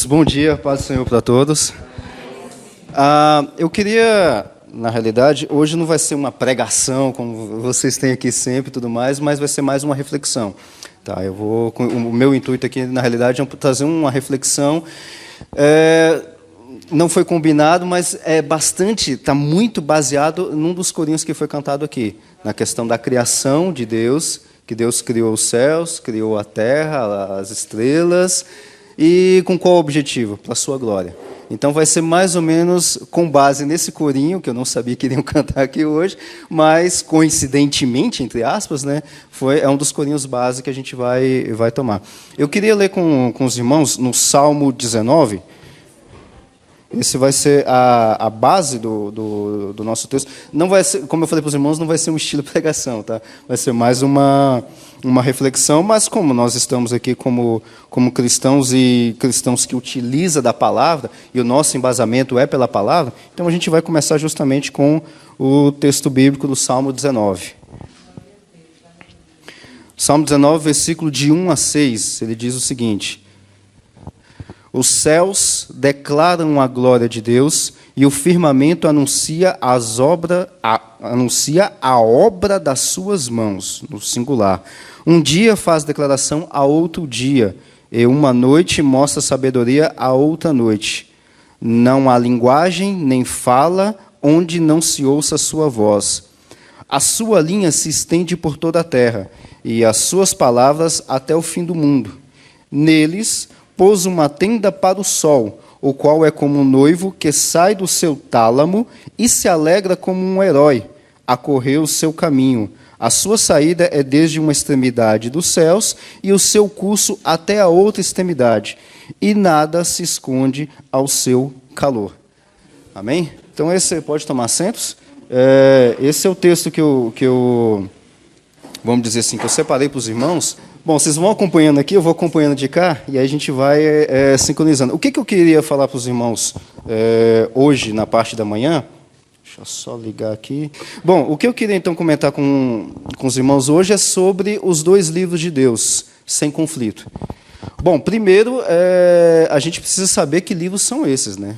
Bom dia, paz do Senhor para todos. Eu queria, na realidade, hoje não vai ser uma pregação, como vocês têm aqui sempre e tudo mais, mas vai ser mais uma reflexão. Tá, o meu intuito aqui, na realidade, é trazer uma reflexão. Não foi combinado, mas está muito baseado num dos corinhos que foi cantado aqui, na questão da criação de Deus, que Deus criou os céus, criou a terra, as estrelas. E com qual objetivo? Para a sua glória. Então vai ser mais ou menos com base nesse corinho, que eu não sabia que iriam cantar aqui hoje, mas coincidentemente, entre aspas, né, é um dos corinhos base que a gente vai tomar. Eu queria ler com os irmãos no Salmo 19. Esse vai ser a base do nosso texto. Não vai ser, como eu falei para os irmãos, não vai ser um estilo pregação, tá? Vai ser mais uma reflexão, mas como nós estamos aqui como cristãos e cristãos que utilizam da palavra, e o nosso embasamento é pela palavra, então a gente vai começar justamente com o texto bíblico do Salmo 19. Salmo 19, versículo de 1 a 6, ele diz o seguinte: os céus declaram a glória de Deus e o firmamento anuncia a obra das suas mãos, no singular. Um dia faz declaração a outro dia, e uma noite mostra sabedoria a outra noite. Não há linguagem nem fala onde não se ouça a sua voz. A sua linha se estende por toda a terra, e as suas palavras até o fim do mundo. Neles pôs uma tenda para o sol, o qual é como um noivo que sai do seu tálamo e se alegra como um herói a correr o seu caminho. A sua saída é desde uma extremidade dos céus e o seu curso até a outra extremidade, e nada se esconde ao seu calor. Amém? Então, esse pode tomar assentos. Esse é o texto que eu vamos dizer assim, que eu separei para os irmãos. Bom, vocês vão acompanhando aqui, eu vou acompanhando de cá, e aí a gente vai sincronizando. O que eu queria falar para os irmãos hoje, na parte da manhã? Deixa eu só ligar aqui. Bom, o que eu queria, então, comentar com os irmãos hoje é sobre os dois livros de Deus, sem conflito. Bom, primeiro, a gente precisa saber que livros são esses, né?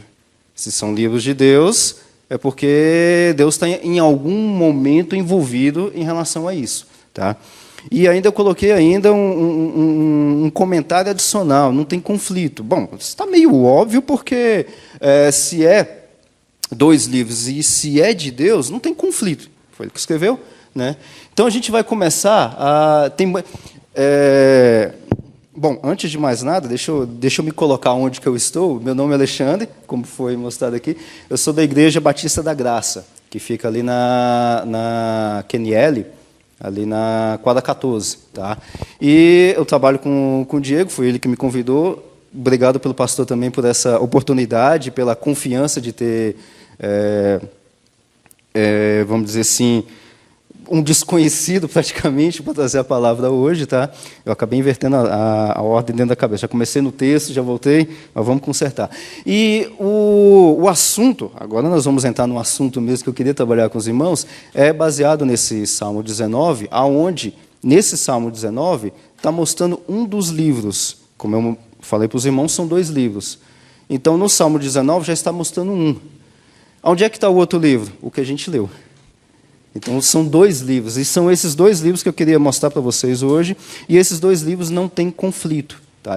Se são livros de Deus, é porque Deus está, em algum momento, envolvido em relação a isso, tá? E ainda eu coloquei um comentário adicional, não tem conflito. Bom, isso está meio óbvio, porque se é dois livros e se é de Deus, não tem conflito. Foi ele que escreveu, né? Então a gente vai começar a... Bom, antes de mais nada, deixa eu me colocar onde que eu estou. Meu nome é Alexandre, como foi mostrado aqui. Eu sou da Igreja Batista da Graça, que fica ali na QNL, ali na quadra 14, tá? E eu trabalho com o Diego, foi ele que me convidou. Obrigado pelo pastor também por essa oportunidade, pela confiança de ter, vamos dizer assim, um desconhecido praticamente para trazer a palavra hoje, tá? Eu acabei invertendo a ordem dentro da cabeça. Já comecei no texto, já voltei, mas vamos consertar. E o assunto, agora nós vamos entrar no assunto mesmo que eu queria trabalhar com os irmãos, é baseado nesse Salmo 19, aonde, nesse Salmo 19, está mostrando um dos livros. Como eu falei para os irmãos, são dois livros. Então, no Salmo 19, já está mostrando um. Onde é que está o outro livro? O que a gente leu. Então, são dois livros, e são esses dois livros que eu queria mostrar para vocês hoje, e esses dois livros não têm conflito. Tá?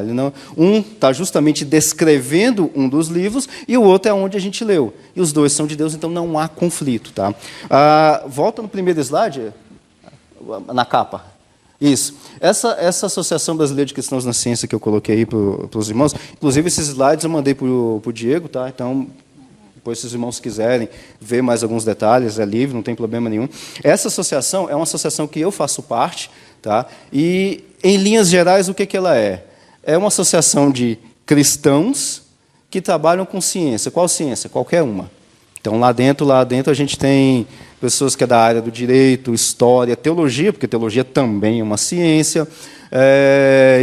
Um está justamente descrevendo um dos livros, e o outro é onde a gente leu. E os dois são de Deus, então não há conflito. Tá? Volta no primeiro slide, na capa. Isso. Essa Associação Brasileira de Cristãos na Ciência que eu coloquei aí para os irmãos, inclusive esses slides eu mandei para o Diego, tá? Então... Depois, se os irmãos quiserem ver mais alguns detalhes, é livre, não tem problema nenhum. Essa associação é uma associação que eu faço parte, tá? E, em linhas gerais, o que ela é? É uma associação de cristãos que trabalham com ciência. Qual ciência? Qualquer uma. Então, lá dentro a gente tem pessoas que é da área do direito, história, teologia, porque teologia também é uma ciência,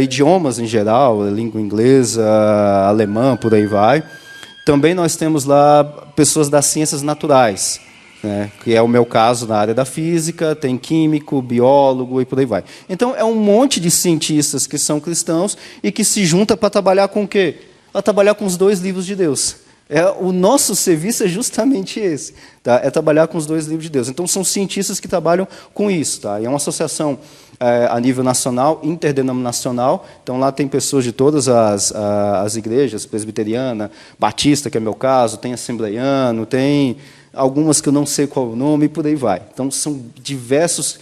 idiomas em geral, língua inglesa, alemã, por aí vai. Também nós temos lá pessoas das ciências naturais, né, que é o meu caso na área da física, tem químico, biólogo e por aí vai. Então, é um monte de cientistas que são cristãos e que se juntam para trabalhar com o quê? a trabalhar com os dois livros de Deus. O nosso serviço é justamente esse, tá? É trabalhar com os dois livros de Deus. Então, são cientistas que trabalham com isso. Tá? E é uma associação a nível nacional, interdenominacional. Então, lá tem pessoas de todas as igrejas, presbiteriana, batista, que é meu caso, tem assembleiano, tem algumas que eu não sei qual é o nome, e por aí vai. Então, são diversos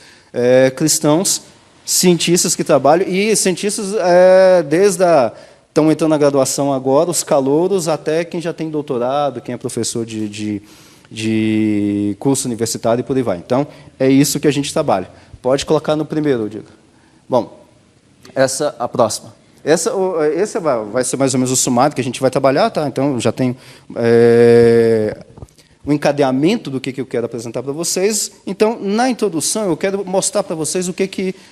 cristãos, cientistas que trabalham, e cientistas estão entrando na graduação agora, os calouros, até quem já tem doutorado, quem é professor de curso universitário e por aí vai. Então, é isso que a gente trabalha. Pode colocar no primeiro, Diego. Bom, a próxima. Esse vai ser mais ou menos o sumário que a gente vai trabalhar, tá? Então, já tem o encadeamento do que eu quero apresentar para vocês. Então, na introdução, eu quero mostrar para vocês o que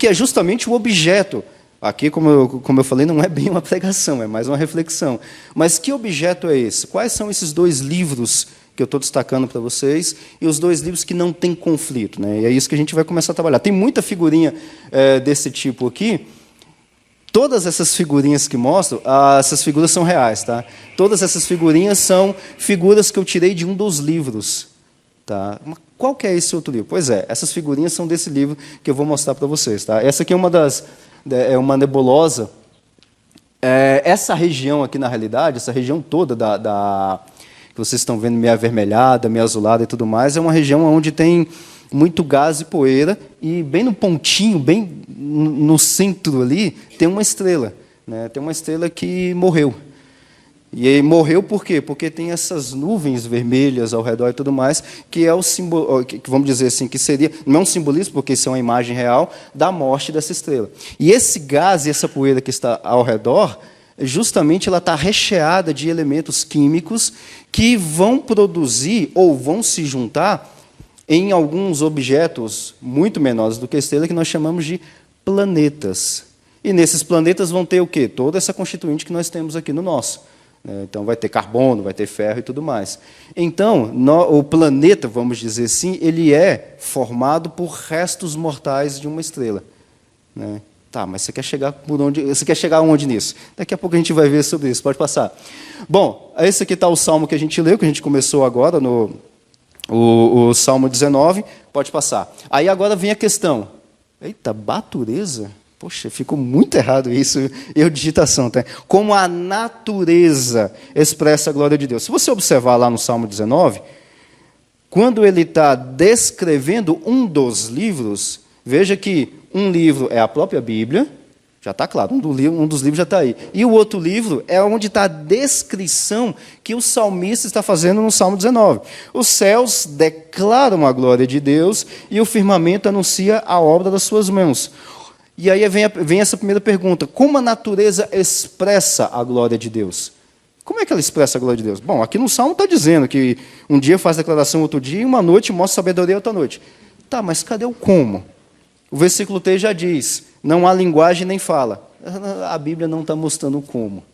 é justamente o objeto. Aqui, como eu falei, não é bem uma pregação, é mais uma reflexão. Mas que objeto é esse? Quais são esses dois livros que eu estou destacando para vocês e os dois livros que não têm conflito? Né? E é isso que a gente vai começar a trabalhar. Tem muita figurinha desse tipo aqui. Todas essas figurinhas que mostram, essas figuras são reais. Tá? Todas essas figurinhas são figuras que eu tirei de um dos livros. Tá? Qual que é esse outro livro? Pois é, essas figurinhas são desse livro que eu vou mostrar para vocês. Tá? Essa aqui é uma nebulosa. Essa região aqui, na realidade, essa região toda que vocês estão vendo meio avermelhada, meio azulada e tudo mais, é uma região onde tem muito gás e poeira, e bem no pontinho, bem no centro ali, tem uma estrela. Né? Tem uma estrela que morreu. E aí morreu por quê? Porque tem essas nuvens vermelhas ao redor e tudo mais, que é o símbolo, que vamos dizer assim, que seria, não é um simbolismo, porque isso é uma imagem real, da morte dessa estrela. E esse gás e essa poeira que está ao redor, justamente ela está recheada de elementos químicos que vão produzir ou vão se juntar em alguns objetos muito menores do que a estrela, que nós chamamos de planetas. E nesses planetas vão ter o quê? Toda essa constituinte que nós temos aqui no nosso. Então, vai ter carbono, vai ter ferro e tudo mais. Então, o planeta, vamos dizer assim, ele é formado por restos mortais de uma estrela. Né? Tá, mas você quer chegar por onde? Você quer chegar aonde nisso? Daqui a pouco a gente vai ver sobre isso. Pode passar. Bom, esse aqui está o salmo que a gente leu, que a gente começou agora o Salmo 19. Pode passar. Aí agora vem a questão. Eita, natureza? Poxa, ficou muito errado isso, digitação. Tá? Como a natureza expressa a glória de Deus. Se você observar lá no Salmo 19, quando ele está descrevendo um dos livros, veja que um livro é a própria Bíblia, já está claro, um dos livros já está aí. E o outro livro é onde está a descrição que o salmista está fazendo no Salmo 19. Os céus declaram a glória de Deus e o firmamento anuncia a obra das suas mãos. E aí vem essa primeira pergunta: como a natureza expressa a glória de Deus? Como é que ela expressa a glória de Deus? Bom, aqui no Salmo está dizendo que um dia faz declaração, outro dia, e uma noite mostra sabedoria outra noite. Tá, mas cadê o como? O versículo 3 já diz, não há linguagem nem fala. A Bíblia não está mostrando o como.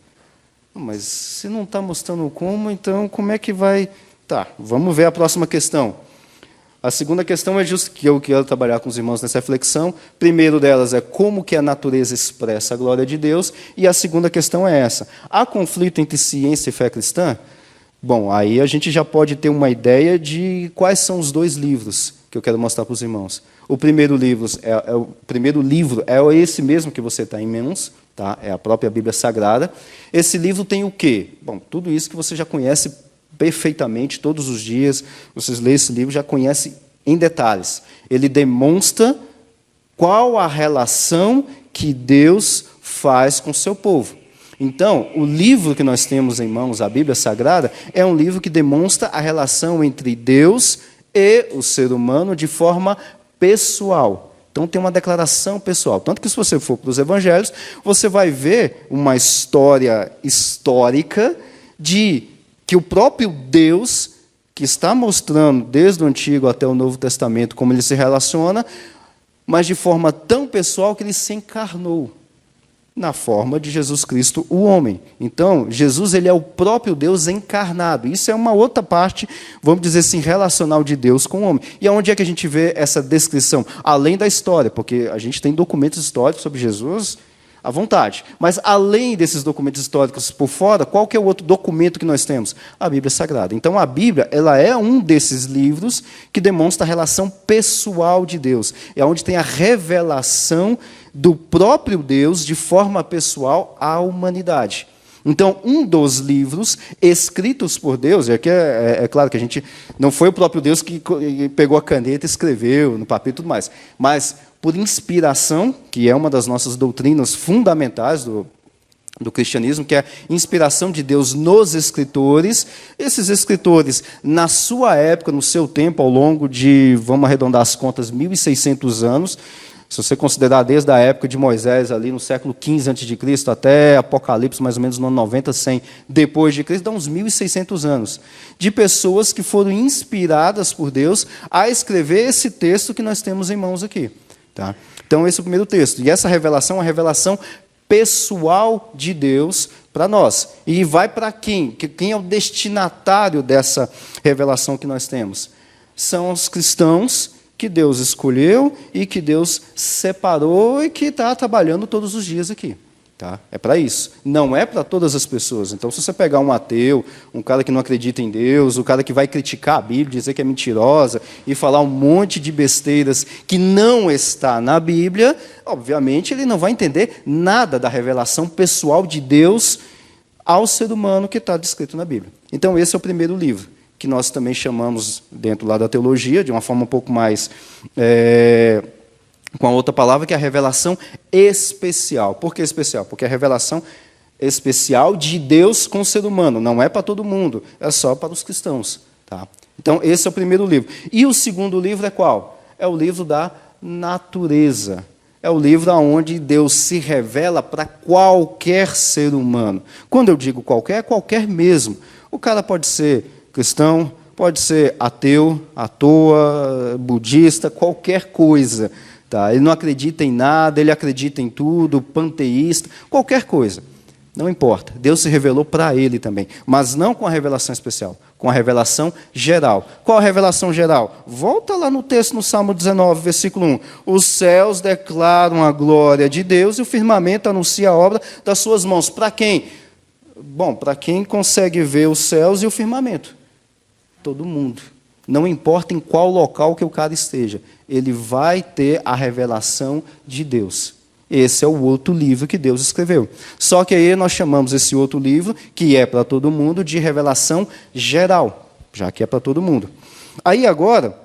Mas se não está mostrando o como, então como é que vai... Tá, vamos ver a próxima questão. A segunda questão é justo que eu quero trabalhar com os irmãos nessa reflexão. Primeiro delas é como que a natureza expressa a glória de Deus, e a segunda questão é essa. Há conflito entre ciência e fé cristã? Bom, aí a gente já pode ter uma ideia de quais são os dois livros que eu quero mostrar para os irmãos. O primeiro livro é esse mesmo que você está em mãos, tá? É a própria Bíblia Sagrada. Esse livro tem o quê? Bom, tudo isso que você já conhece perfeitamente, todos os dias, vocês lêem esse livro, já conhecem em detalhes. Ele demonstra qual a relação que Deus faz com o seu povo. Então, o livro que nós temos em mãos, a Bíblia Sagrada, é um livro que demonstra a relação entre Deus e o ser humano de forma pessoal. Então, tem uma declaração pessoal. Tanto que, se você for para os evangelhos, você vai ver uma história histórica de que o próprio Deus, que está mostrando desde o Antigo até o Novo Testamento como ele se relaciona, mas de forma tão pessoal que ele se encarnou na forma de Jesus Cristo, o homem. Então, Jesus ele é o próprio Deus encarnado. Isso é uma outra parte, vamos dizer assim, relacional de Deus com o homem. E aonde é que a gente vê essa descrição? Além da história, porque a gente tem documentos históricos sobre Jesus à vontade. Mas, além desses documentos históricos por fora, qual que é o outro documento que nós temos? A Bíblia Sagrada. Então, a Bíblia ela é um desses livros que demonstra a relação pessoal de Deus. É onde tem a revelação do próprio Deus de forma pessoal à humanidade. Então, um dos livros escritos por Deus, e aqui é claro que a gente não foi o próprio Deus que pegou a caneta e escreveu no papel e tudo mais, mas por inspiração, que é uma das nossas doutrinas fundamentais do cristianismo, que é a inspiração de Deus nos escritores. Esses escritores, na sua época, no seu tempo, ao longo de, vamos arredondar as contas, 1.600 anos, se você considerar desde a época de Moisés, ali no século XV a.C., até Apocalipse, mais ou menos no ano 90, 100 depois de Cristo, dá uns 1.600 anos, de pessoas que foram inspiradas por Deus a escrever esse texto que nós temos em mãos aqui. Tá? Então, esse é o primeiro texto. E essa revelação é uma revelação pessoal de Deus para nós. E vai para quem? Quem é o destinatário dessa revelação que nós temos? São os cristãos que Deus escolheu e que Deus separou e que está trabalhando todos os dias aqui. Tá? É para isso. Não é para todas as pessoas. Então, se você pegar um ateu, um cara que não acredita em Deus, o cara que vai criticar a Bíblia, dizer que é mentirosa e falar um monte de besteiras que não está na Bíblia, obviamente ele não vai entender nada da revelação pessoal de Deus ao ser humano que está descrito na Bíblia. Então, esse é o primeiro livro, que nós também chamamos, dentro lá da teologia, de uma forma um pouco mais... com a outra palavra, que é a revelação especial. Por que especial? Porque é a revelação especial de Deus com o ser humano. Não é para todo mundo, é só para os cristãos. Tá? Então, esse é o primeiro livro. E o segundo livro é qual? É o livro da natureza. É o livro onde Deus se revela para qualquer ser humano. Quando eu digo qualquer, é qualquer mesmo. O cara pode ser cristão, pode ser ateu, à toa, budista, qualquer coisa. Tá? Ele não acredita em nada, ele acredita em tudo, panteísta, qualquer coisa. Não importa. Deus se revelou para ele também. Mas não com a revelação especial, com a revelação geral. Qual a revelação geral? Volta lá no texto, no Salmo 19, versículo 1. Os céus declaram a glória de Deus e o firmamento anuncia a obra das suas mãos. Para quem? Bom, para quem consegue ver os céus e o firmamento. Todo mundo. Não importa em qual local que o cara esteja, ele vai ter a revelação de Deus. Esse é o outro livro que Deus escreveu. Só que aí nós chamamos esse outro livro, que é para todo mundo, de revelação geral, já que é para todo mundo. Aí agora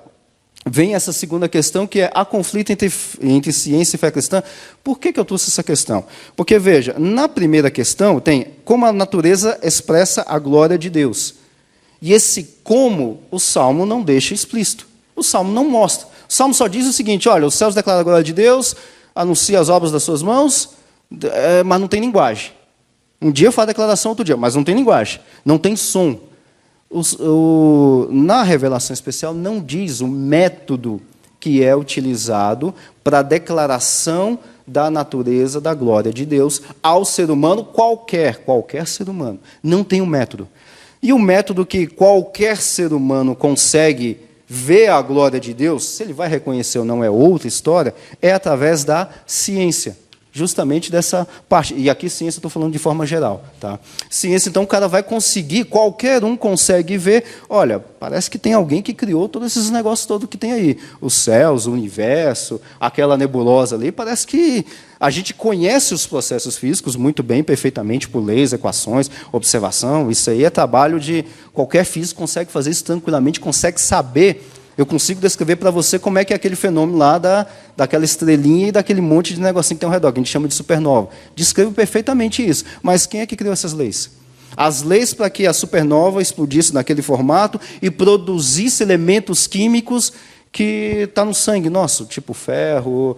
vem essa segunda questão, que é a conflito entre ciência e fé cristã. Por que eu trouxe essa questão? Porque, veja, na primeira questão tem como a natureza expressa a glória de Deus. E esse como o Salmo não deixa explícito. O Salmo não mostra. O Salmo só diz o seguinte, olha, os céus declaram a glória de Deus, anuncia as obras das suas mãos, mas não tem linguagem. Um dia fala a declaração, outro dia, mas não tem linguagem, não tem som. Na revelação especial não diz o método que é utilizado para a declaração da natureza, da glória de Deus ao ser humano, qualquer ser humano. Não tem um método. E o método que qualquer ser humano consegue ver a glória de Deus, se ele vai reconhecer ou não é outra história, é através da ciência. Justamente dessa parte. E aqui ciência eu estou falando de forma geral. Tá? Ciência, então, o cara vai conseguir, qualquer um consegue ver, olha, parece que tem alguém que criou todos esses negócios todos que tem aí. Os céus, o universo, aquela nebulosa ali, parece que a gente conhece os processos físicos muito bem, perfeitamente, por leis, equações, observação. Isso aí é trabalho de... Qualquer físico consegue fazer isso tranquilamente, consegue saber... Eu consigo descrever para você como é que é aquele fenômeno lá daquela estrelinha e daquele monte de negocinho que tem ao redor, que a gente chama de supernova. Descrevo perfeitamente isso. Mas quem é que criou essas leis? As leis para que a supernova explodisse naquele formato e produzisse elementos químicos que está no sangue nosso, tipo ferro,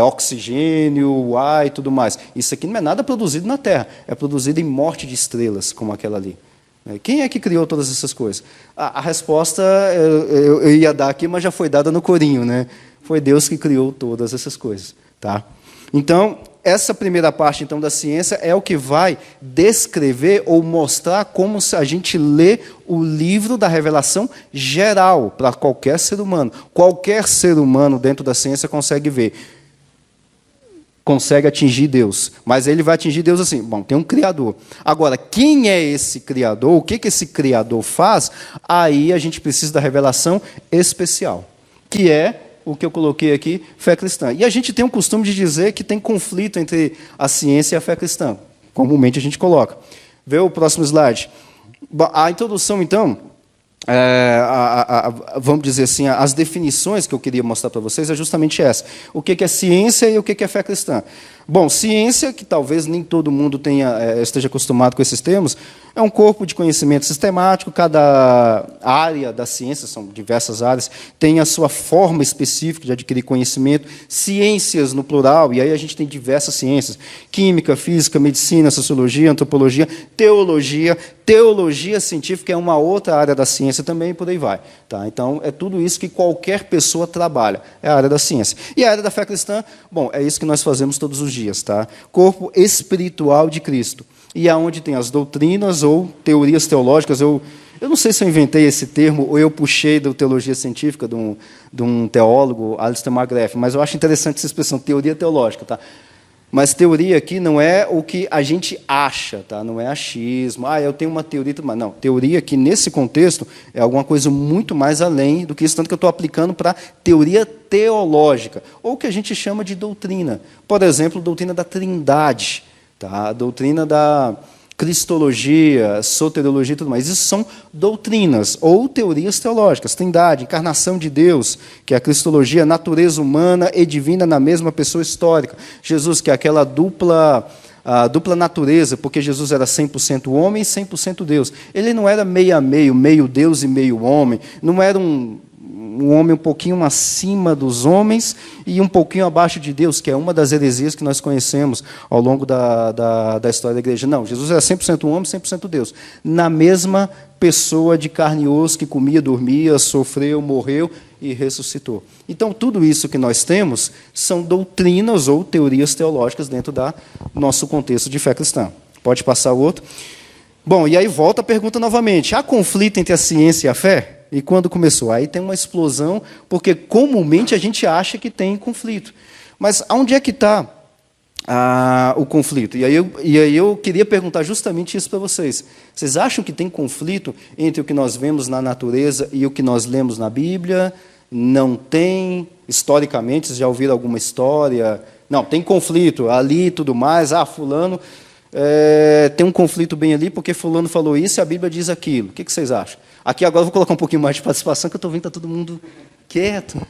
oxigênio, ar e tudo mais. Isso aqui não é nada produzido na Terra, é produzido em morte de estrelas, como aquela ali. Quem é que criou todas essas coisas? A resposta eu ia dar aqui, mas já foi dada no corinho, né? Foi Deus que criou todas essas coisas. Tá? Então, essa primeira parte então, da ciência é o que vai descrever ou mostrar como a gente lê o livro da revelação geral para qualquer ser humano. Qualquer ser humano dentro da ciência consegue ver. consegue atingir Deus. Mas ele vai atingir Deus assim, bom, tem um Criador. Agora, quem é esse Criador? O que esse Criador faz? Aí a gente precisa da revelação especial, que é o que eu coloquei aqui, fé cristã. E a gente tem um costume de dizer que tem conflito entre a ciência e a fé cristã. Comumente a gente coloca. Vê o próximo slide. A introdução, então, vamos dizer assim, as definições que eu queria mostrar para vocês é justamente essa. O que é ciência e o que é fé cristã? Bom, ciência, que talvez nem todo mundo esteja acostumado com esses termos, é um corpo de conhecimento sistemático, cada área da ciência, são diversas áreas, tem a sua forma específica de adquirir conhecimento, ciências no plural, e aí a gente tem diversas ciências, química, física, medicina, sociologia, antropologia, teologia científica é uma outra área da ciência também, e por aí vai. Tá? Então, é tudo isso que qualquer pessoa trabalha, é a área da ciência. E a área da fé cristã, bom, é isso que nós fazemos todos os dias, tá? Corpo espiritual de Cristo. E aonde tem as doutrinas ou teorias teológicas, eu não sei se eu inventei esse termo ou eu puxei da teologia científica de um teólogo, Alistair McGrath, mas eu acho interessante essa expressão, teoria teológica, tá? Mas teoria aqui não é o que a gente acha, tá? Não é achismo, eu tenho uma teoria, mas não, teoria aqui nesse contexto é alguma coisa muito mais além do que isso, tanto que eu estou aplicando para teoria teológica, ou o que a gente chama de doutrina. Por exemplo, doutrina da Trindade, tá? A doutrina da cristologia, soteriologia e tudo mais. Isso são doutrinas ou teorias teológicas. Trindade, encarnação de Deus, que é a cristologia, natureza humana e divina na mesma pessoa histórica. Jesus, que é aquela a dupla natureza, porque Jesus era 100% homem e 100% Deus. Ele não era meio a meio, meio Deus e meio homem. Não era um homem um pouquinho acima dos homens e um pouquinho abaixo de Deus, que é uma das heresias que nós conhecemos ao longo da história da igreja. Não, Jesus era 100% homem, 100% Deus. Na mesma pessoa de carne e osso, que comia, dormia, sofreu, morreu e ressuscitou. Então, tudo isso que nós temos são doutrinas ou teorias teológicas dentro do nosso contexto de fé cristã. Pode passar o outro. Bom, e aí volta a pergunta novamente. Há conflito entre a ciência e a fé? E quando começou? Aí tem uma explosão, porque comumente a gente acha que tem conflito. Mas onde é que está o conflito? E aí eu queria perguntar justamente isso para vocês. Vocês acham que tem conflito entre o que nós vemos na natureza e o que nós lemos na Bíblia? Não tem? Historicamente, vocês já ouviram alguma história? Não, tem conflito ali e tudo mais. Fulano tem um conflito bem ali, porque fulano falou isso e a Bíblia diz aquilo. O que vocês acham? Aqui agora eu vou colocar um pouquinho mais de participação, que eu estou vendo que está todo mundo quieto.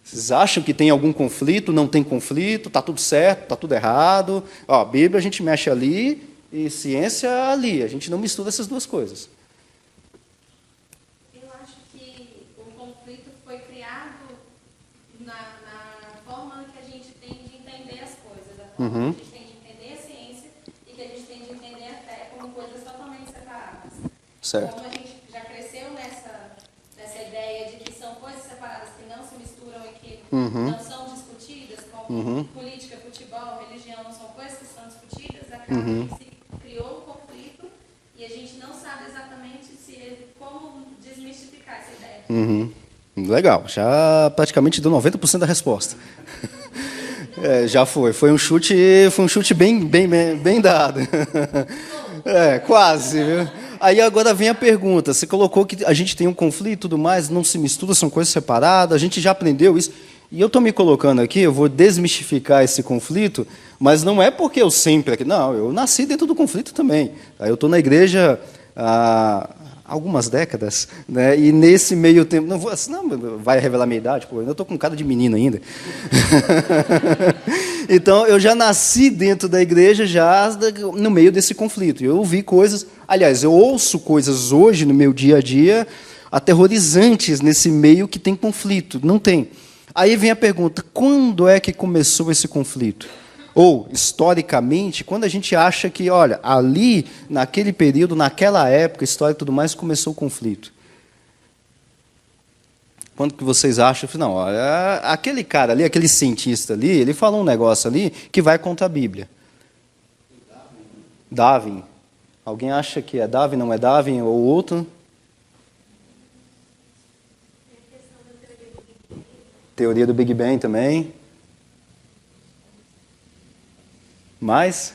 Vocês acham que tem algum conflito? Não tem conflito? Está tudo certo? Está tudo errado? A Bíblia a gente mexe ali e ciência ali. A gente não mistura essas duas coisas. Eu acho que o conflito foi criado na forma que a gente tem de entender as coisas, da forma que a gente tem de entender a ciência e que a gente tem de entender a fé como coisas totalmente separadas. Certo. Como a gente já cresceu nessa ideia de que são coisas separadas que não se misturam e que não são discutidas, como política, futebol, religião, não são coisas que são discutidas, acaba que se criou um conflito e a gente não sabe exatamente como desmistificar essa ideia. Legal, já praticamente deu 90% da resposta. Já foi um chute bem dado. Quase, viu? Aí agora vem a pergunta, você colocou que a gente tem um conflito e tudo mais, não se mistura, são coisas separadas, a gente já aprendeu isso, e eu estou me colocando aqui, eu vou desmistificar esse conflito, mas não é porque eu sempre... Não, eu nasci dentro do conflito também. Eu estou na igreja há algumas décadas, né? E nesse meio tempo... Não vai revelar a minha idade? Pô, eu ainda estou com cara de menino ainda. Então, eu já nasci dentro da igreja, já no meio desse conflito. Eu ouvi coisas... Aliás, eu ouço coisas hoje no meu dia a dia aterrorizantes nesse meio que tem conflito. Não tem. Aí vem a pergunta, quando é que começou esse conflito? Ou, historicamente, quando a gente acha que, olha, ali, naquele período, naquela época, história e tudo mais, começou o conflito. Quando que vocês acham? Não, olha, aquele cara ali, aquele cientista ali, ele falou um negócio ali que vai contra a Bíblia. Darwin. Alguém acha que é Darwin, não é Darwin, ou outro? Teoria do Big Bang também. Mais?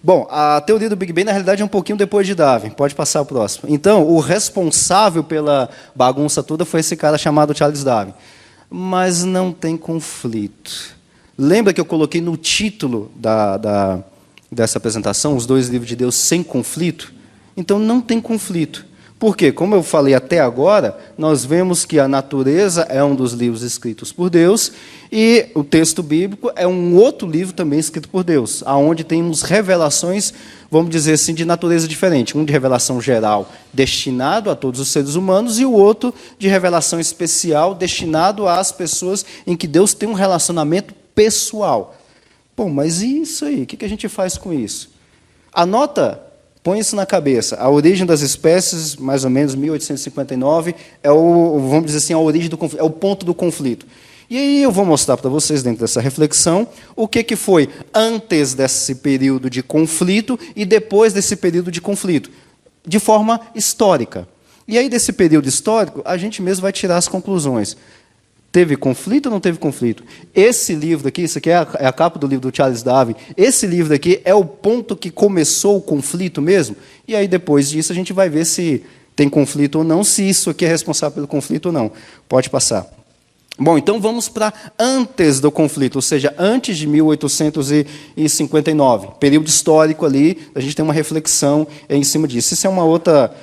Bom, a teoria do Big Bang, na realidade, é um pouquinho depois de Darwin. Pode passar o próximo. Então, o responsável pela bagunça toda foi esse cara chamado Charles Darwin. Mas não tem conflito. Lembra que eu coloquei no título dessa apresentação, os 2 livros de Deus sem conflito? Então, não tem conflito. Por quê? Como eu falei até agora, nós vemos que a natureza é um dos livros escritos por Deus e o texto bíblico é um outro livro também escrito por Deus, onde temos revelações, vamos dizer assim, de natureza diferente. Um de revelação geral, destinado a todos os seres humanos, e o outro de revelação especial, destinado às pessoas em que Deus tem um relacionamento pessoal. Bom, mas e isso aí? O que a gente faz com isso? Anota. Põe isso na cabeça. A origem das espécies, mais ou menos 1859, vamos dizer assim, a origem do conflito, é o ponto do conflito. E aí eu vou mostrar para vocês, dentro dessa reflexão, o que foi antes desse período de conflito e depois desse período de conflito, de forma histórica. E aí, desse período histórico, a gente mesmo vai tirar as conclusões. Teve conflito ou não teve conflito? Esse livro aqui, isso aqui é a capa do livro do Charles Darwin, esse livro aqui é o ponto que começou o conflito mesmo? E aí, depois disso, a gente vai ver se tem conflito ou não, se isso aqui é responsável pelo conflito ou não. Pode passar. Bom, então vamos para antes do conflito, ou seja, antes de 1859, período histórico ali, a gente tem uma reflexão em cima disso. Isso é uma outra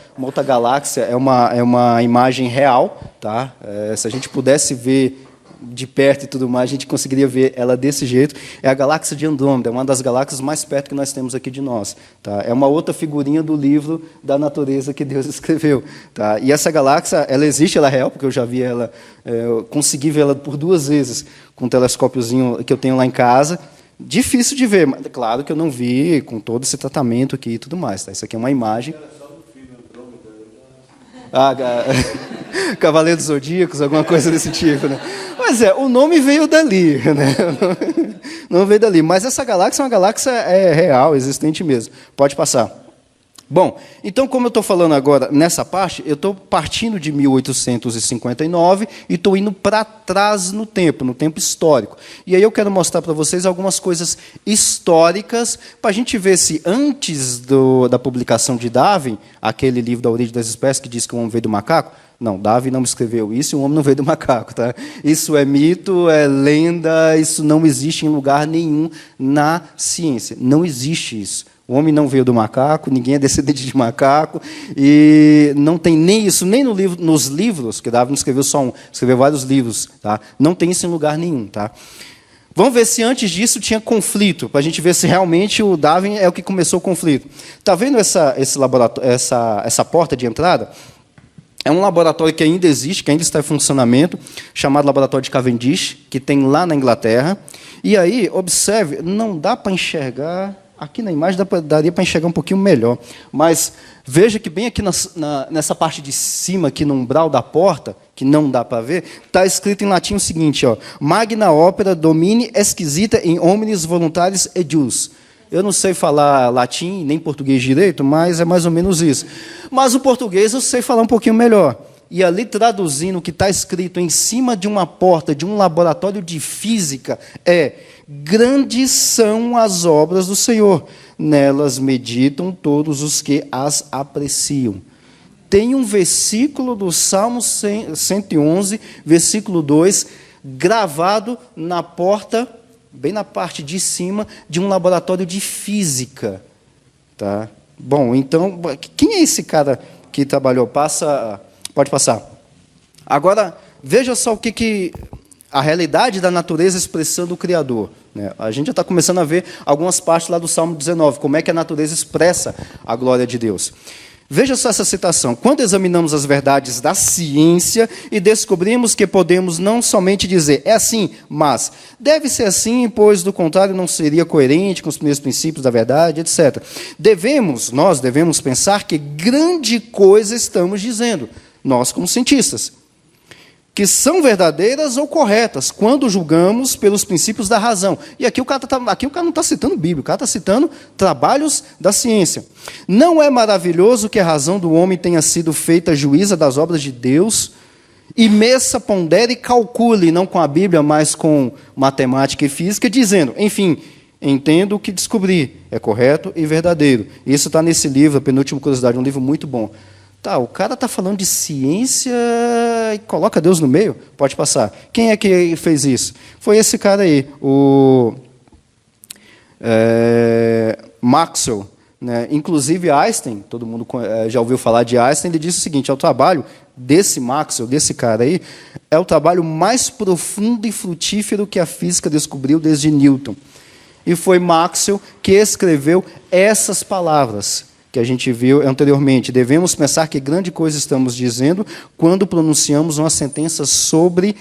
galáxia, é uma imagem real, tá? Se a gente pudesse ver de perto e tudo mais, a gente conseguiria ver ela desse jeito. É a galáxia de Andrômeda, é uma das galáxias mais perto que nós temos aqui de nós. Tá? É uma outra figurinha do livro da natureza que Deus escreveu. Tá? E essa galáxia, ela existe, ela é real, porque eu já vi ela, eu consegui ver ela por 2 vezes com um telescópiozinho que eu tenho lá em casa. Difícil de ver, mas claro que eu não vi com todo esse tratamento aqui e tudo mais. Tá? Isso aqui é uma imagem. Cavaleiro dos Zodíacos, alguma coisa desse tipo, né? Mas o nome veio dali, né? Não veio dali. Mas essa galáxia é uma galáxia real, existente mesmo. Pode passar. Bom, então, como eu estou falando agora nessa parte, eu estou partindo de 1859 e estou indo para trás no tempo histórico. E aí eu quero mostrar para vocês algumas coisas históricas, para a gente ver se antes da publicação de Darwin, aquele livro da origem das espécies que diz que o homem veio do macaco, não, Darwin não escreveu isso e o homem não veio do macaco. Tá? Isso é mito, é lenda, isso não existe em lugar nenhum na ciência. Não existe isso. O homem não veio do macaco, ninguém é descendente de macaco, e não tem nem isso, nem nos livros, que Darwin não escreveu só um, escreveu vários livros, tá? Não tem isso em lugar nenhum. Tá? Vamos ver se antes disso tinha conflito, para a gente ver se realmente o Darwin é o que começou o conflito. Está vendo esse laboratório, essa porta de entrada? É um laboratório que ainda existe, que ainda está em funcionamento, chamado Laboratório de Cavendish, que tem lá na Inglaterra. E aí, observe, não dá para enxergar. Aqui na imagem daria para enxergar um pouquinho melhor. Mas veja que bem aqui nessa parte de cima, aqui no umbral da porta, que não dá para ver, está escrito em latim o seguinte, ó, Magna opera domini exquisita in homines voluntaris ejus. Eu não sei falar latim, nem português direito, mas é mais ou menos isso. Mas o português eu sei falar um pouquinho melhor. E ali, traduzindo o que está escrito em cima de uma porta de um laboratório de física, grandes são as obras do Senhor, nelas meditam todos os que as apreciam. Tem um versículo do Salmo 111, versículo 2, gravado na porta, bem na parte de cima, de um laboratório de física. Tá? Bom, então, quem é esse cara que trabalhou? Pode passar. Agora, veja só o que a realidade da natureza expressando o Criador. Né? A gente já está começando a ver algumas partes lá do Salmo 19, como é que a natureza expressa a glória de Deus. Veja só essa citação. Quando examinamos as verdades da ciência e descobrimos que podemos não somente dizer é assim, mas deve ser assim, pois do contrário não seria coerente com os primeiros princípios da verdade, etc. Nós devemos pensar que grande coisa estamos dizendo, nós como cientistas, que são verdadeiras ou corretas, quando julgamos pelos princípios da razão. E aqui o cara não está citando Bíblia, o cara está citando trabalhos da ciência. Não é maravilhoso que a razão do homem tenha sido feita juíza das obras de Deus, e meça, pondere e calcule, não com a Bíblia, mas com matemática e física, dizendo, enfim, Entendo o que descobri, é correto e verdadeiro. Isso está nesse livro, A Penúltima Curiosidade, um livro muito bom. Tá, o cara está falando de ciência e coloca Deus no meio? Pode passar. Quem é que fez isso? Foi esse cara aí, o Maxwell. Né? Inclusive Einstein, todo mundo já ouviu falar de Einstein, ele disse o seguinte, é o trabalho desse Maxwell, desse cara aí, é o trabalho mais profundo e frutífero que a física descobriu desde Newton. E foi Maxwell que escreveu essas palavras que a gente viu anteriormente. Devemos pensar que grande coisa estamos dizendo quando pronunciamos uma sentença sobre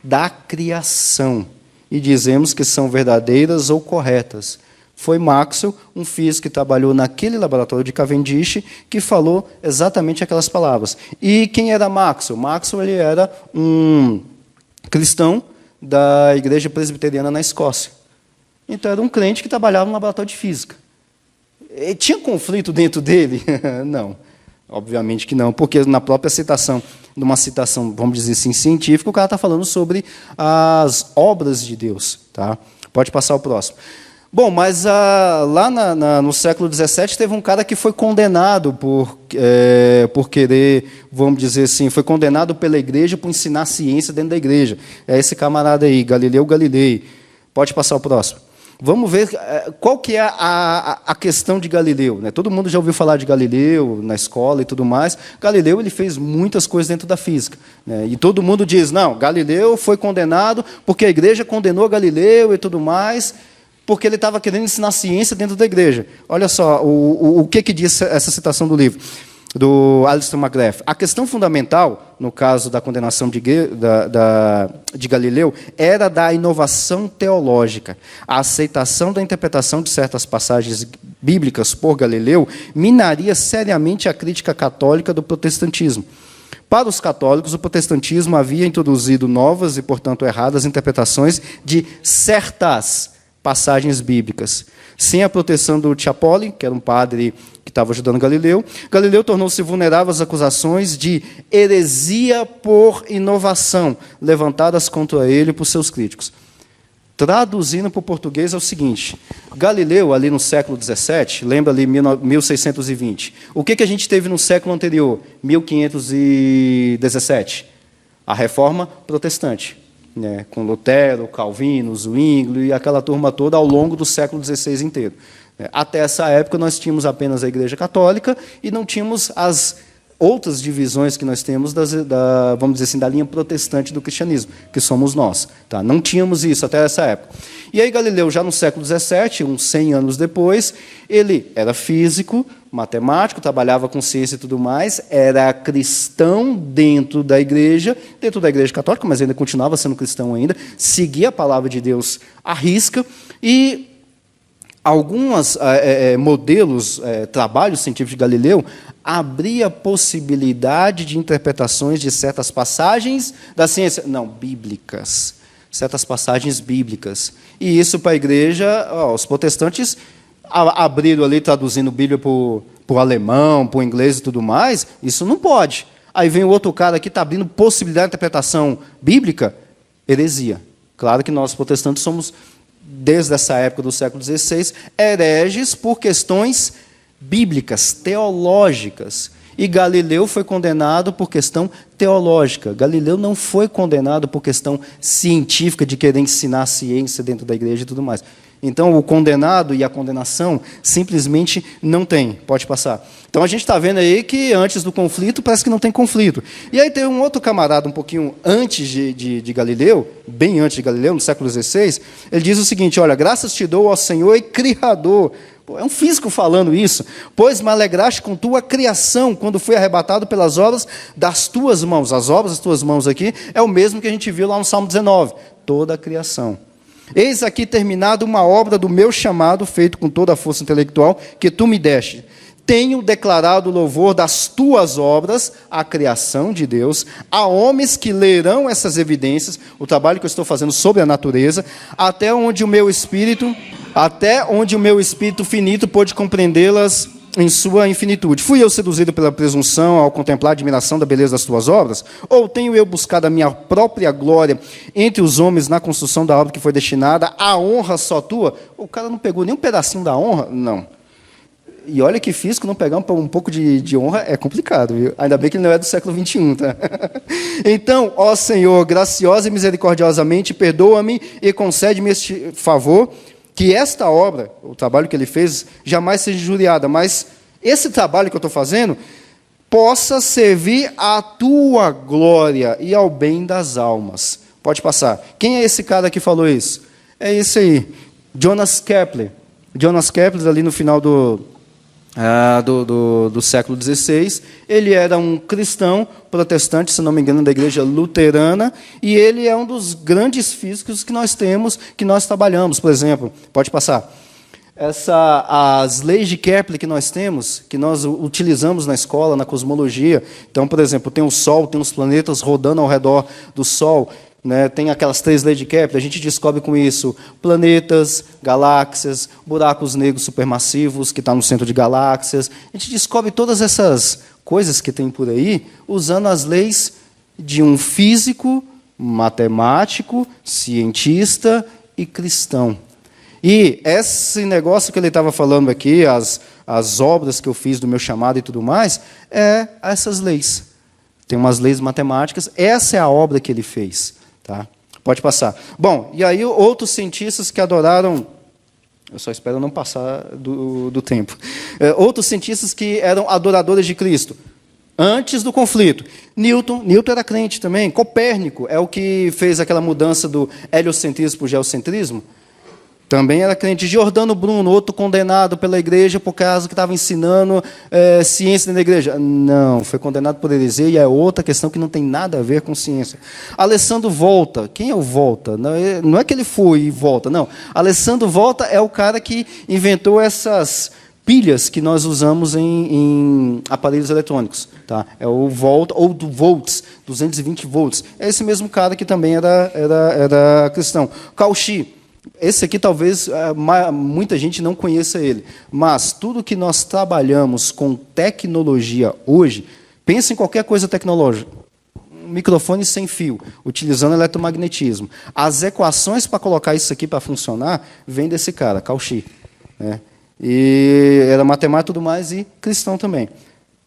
da criação e dizemos que são verdadeiras ou corretas. Foi Maxwell, um físico que trabalhou naquele laboratório de Cavendish, que falou exatamente aquelas palavras. E quem era Maxwell? Maxwell ele era um cristão da Igreja Presbiteriana na Escócia. Então, era um crente que trabalhava no laboratório de física. E tinha conflito dentro dele? Não, obviamente que não, porque na própria citação, numa citação, vamos dizer assim, científica, o cara está falando sobre as obras de Deus. Tá? Pode passar o próximo. Bom, mas lá no século XVII teve um cara que foi condenado por querer, vamos dizer assim, foi condenado pela igreja por ensinar ciência dentro da igreja. É esse camarada aí, Galileu Galilei. Pode passar o próximo. Vamos ver qual que é a questão de Galileu. Né? Todo mundo já ouviu falar de Galileu na escola e tudo mais. Galileu ele fez muitas coisas dentro da física. Né? E todo mundo diz, não, Galileu foi condenado porque a igreja condenou Galileu e tudo mais, porque ele estava querendo ensinar ciência dentro da igreja. Olha só o que diz essa citação do livro, do Alistair McGrath. A questão fundamental, no caso da condenação de Galileu, era da inovação teológica. A aceitação da interpretação de certas passagens bíblicas por Galileu minaria seriamente a crítica católica do protestantismo. Para os católicos, o protestantismo havia introduzido novas e, portanto, erradas interpretações de certas passagens bíblicas. Sem a proteção do Ciappoli, que era um padre que estava ajudando Galileu, Galileu tornou-se vulnerável às acusações de heresia por inovação, levantadas contra ele por seus críticos. Traduzindo para o português é o seguinte, Galileu, ali no século XVII, lembra ali 1620, o que a gente teve no século anterior, 1517? A Reforma Protestante. Né, com Lutero, Calvino, Zwinglio e aquela turma toda ao longo do século XVI inteiro. Até essa época nós tínhamos apenas a Igreja Católica e não tínhamos as outras divisões que nós temos vamos dizer assim, da linha protestante do cristianismo, que somos nós. Tá? Não tínhamos isso até essa época. E aí Galileu, já no século XVII, uns 100 anos depois, ele era físico, matemático, trabalhava com ciência e tudo mais, era cristão dentro da igreja católica, mas ainda continuava sendo cristão ainda, seguia a palavra de Deus à risca, e alguns modelos, trabalhos científicos de Galileu, abria possibilidade de interpretações de certas passagens da ciência, não, bíblicas, certas passagens bíblicas. E isso para a igreja, os protestantes abriram ali, traduzindo Bíblia para o alemão, para o inglês e tudo mais, isso não pode. Aí vem o outro cara aqui, está abrindo possibilidade de interpretação bíblica, heresia. Claro que nós, protestantes, somos, desde essa época do século XVI, hereges por questões bíblicas, teológicas. E Galileu foi condenado por questão teológica. Galileu não foi condenado por questão científica, de querer ensinar ciência dentro da igreja e tudo mais. Então, o condenado e a condenação simplesmente não tem. Pode passar. Então, a gente está vendo aí que antes do conflito, parece que não tem conflito. E aí tem um outro camarada, um pouquinho antes de Galileu, bem antes de Galileu, no século XVI, ele diz o seguinte, olha, graças te dou ao Senhor e Criador. Pô, é um físico falando isso. Pois me alegraste com tua criação, quando fui arrebatado pelas obras das tuas mãos. As obras das tuas mãos aqui é o mesmo que a gente viu lá no Salmo 19. Toda a criação. Eis aqui terminada uma obra do meu chamado, feito com toda a força intelectual, que tu me deste. Tenho declarado o louvor das tuas obras, a criação de Deus, a homens que lerão essas evidências, o trabalho que eu estou fazendo sobre a natureza, até onde o meu espírito finito pôde compreendê-las em sua infinitude. Fui eu seduzido pela presunção ao contemplar a admiração da beleza das tuas obras? Ou tenho eu buscado a minha própria glória entre os homens na construção da obra que foi destinada à honra só tua? O cara não pegou nem um pedacinho da honra? Não. E olha que físico, não pegar um pouco de honra é complicado, viu? Ainda bem que ele não é do século XXI, tá? Então, ó Senhor, graciosa e misericordiosamente, perdoa-me e concede-me este favor, que esta obra, o trabalho que ele fez, jamais seja injuriada, mas esse trabalho que eu estou fazendo possa servir à tua glória e ao bem das almas. Pode passar. Quem é esse cara que falou isso? É esse aí, Jonas Kepler. Jonas Kepler, ali no final do século XVI, ele era um cristão protestante, se não me engano, da igreja luterana, e ele é um dos grandes físicos que nós temos, que nós trabalhamos. Por exemplo, pode passar, as leis de Kepler que nós temos, que nós utilizamos na escola, na cosmologia. Então, por exemplo, tem o Sol, tem os planetas rodando ao redor do Sol, né, tem aquelas 3 leis de Kepler, a gente descobre com isso planetas, galáxias, buracos negros supermassivos que estão no centro de galáxias. A gente descobre todas essas coisas que tem por aí usando as leis de um físico, matemático, cientista e cristão. E esse negócio que ele estava falando aqui, as obras que eu fiz do meu chamado e tudo mais, é essas leis. Tem umas leis matemáticas, essa é a obra que ele fez. Tá? Pode passar. Bom, e aí outros cientistas que adoraram... Eu só espero não passar do tempo. Outros cientistas que eram adoradores de Cristo, antes do conflito. Newton era crente também. Copérnico é o que fez aquela mudança do heliocentrismo para o geocentrismo. Também era crente. Giordano Bruno, outro condenado pela igreja por causa que estava ensinando ciência na igreja. Não, foi condenado por heresia e é outra questão que não tem nada a ver com ciência. Alessandro Volta. Quem é o Volta? Não é que ele foi e volta, não. Alessandro Volta é o cara que inventou essas pilhas que nós usamos em aparelhos eletrônicos. Tá? É o Volta, ou do volts, 220 volts. É esse mesmo cara que também era cristão. Cauchy. Esse aqui talvez muita gente não conheça ele, mas tudo que nós trabalhamos com tecnologia hoje, pense em qualquer coisa tecnológica, um microfone sem fio, utilizando eletromagnetismo. As equações para colocar isso aqui para funcionar, vem desse cara, Cauchy. Né? E era matemático e tudo mais, e cristão também.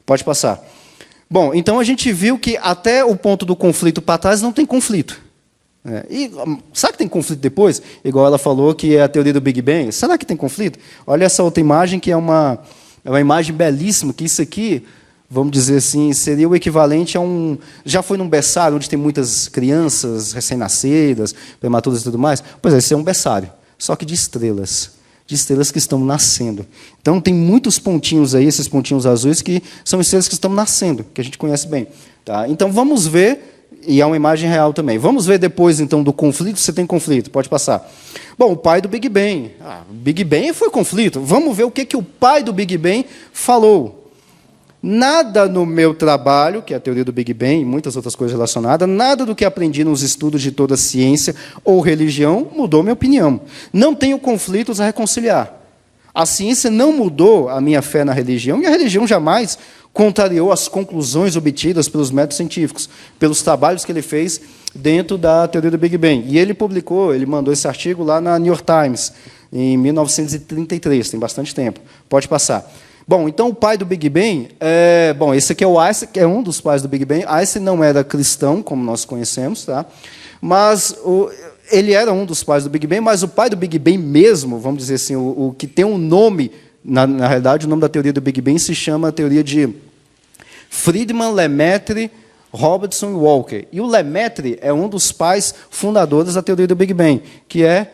Pode passar. Bom, então a gente viu que até o ponto do conflito para trás não tem conflito. E será que tem conflito depois? Igual ela falou que é a teoria do Big Bang. Será que tem conflito? Olha essa outra imagem, que é uma imagem belíssima, que isso aqui, vamos dizer assim, seria o equivalente a um... Já foi num berçário, onde tem muitas crianças recém-nascidas, prematuras e tudo mais? Pois é, esse é um berçário, só que de estrelas que estão nascendo. Então, tem muitos pontinhos aí, esses pontinhos azuis, que são estrelas que estão nascendo, que a gente conhece bem. Tá? Então, vamos ver... E é uma imagem real também. Vamos ver depois, então, do conflito, se tem conflito. Pode passar. Bom, o pai do Big Bang. Big Bang foi conflito. Vamos ver o que o pai do Big Bang falou. Nada no meu trabalho, que é a teoria do Big Bang e muitas outras coisas relacionadas, nada do que aprendi nos estudos de toda ciência ou religião mudou minha opinião. Não tenho conflitos a reconciliar. A ciência não mudou a minha fé na religião, e a religião jamais contrariou as conclusões obtidas pelos métodos científicos, pelos trabalhos que ele fez dentro da teoria do Big Bang. E ele mandou esse artigo lá na New York Times, em 1933, tem bastante tempo. Pode passar. Bom, então o pai do Big Bang, esse aqui é o Einstein, que é um dos pais do Big Bang. Einstein não era cristão, como nós conhecemos, tá? Mas ele era um dos pais do Big Bang, mas o pai do Big Bang mesmo, vamos dizer assim, o que tem um nome, na realidade, o nome da teoria do Big Bang se chama a teoria de Friedman, Lemaitre, Robertson e Walker. E o Lemaitre é um dos pais fundadores da teoria do Big Bang, que é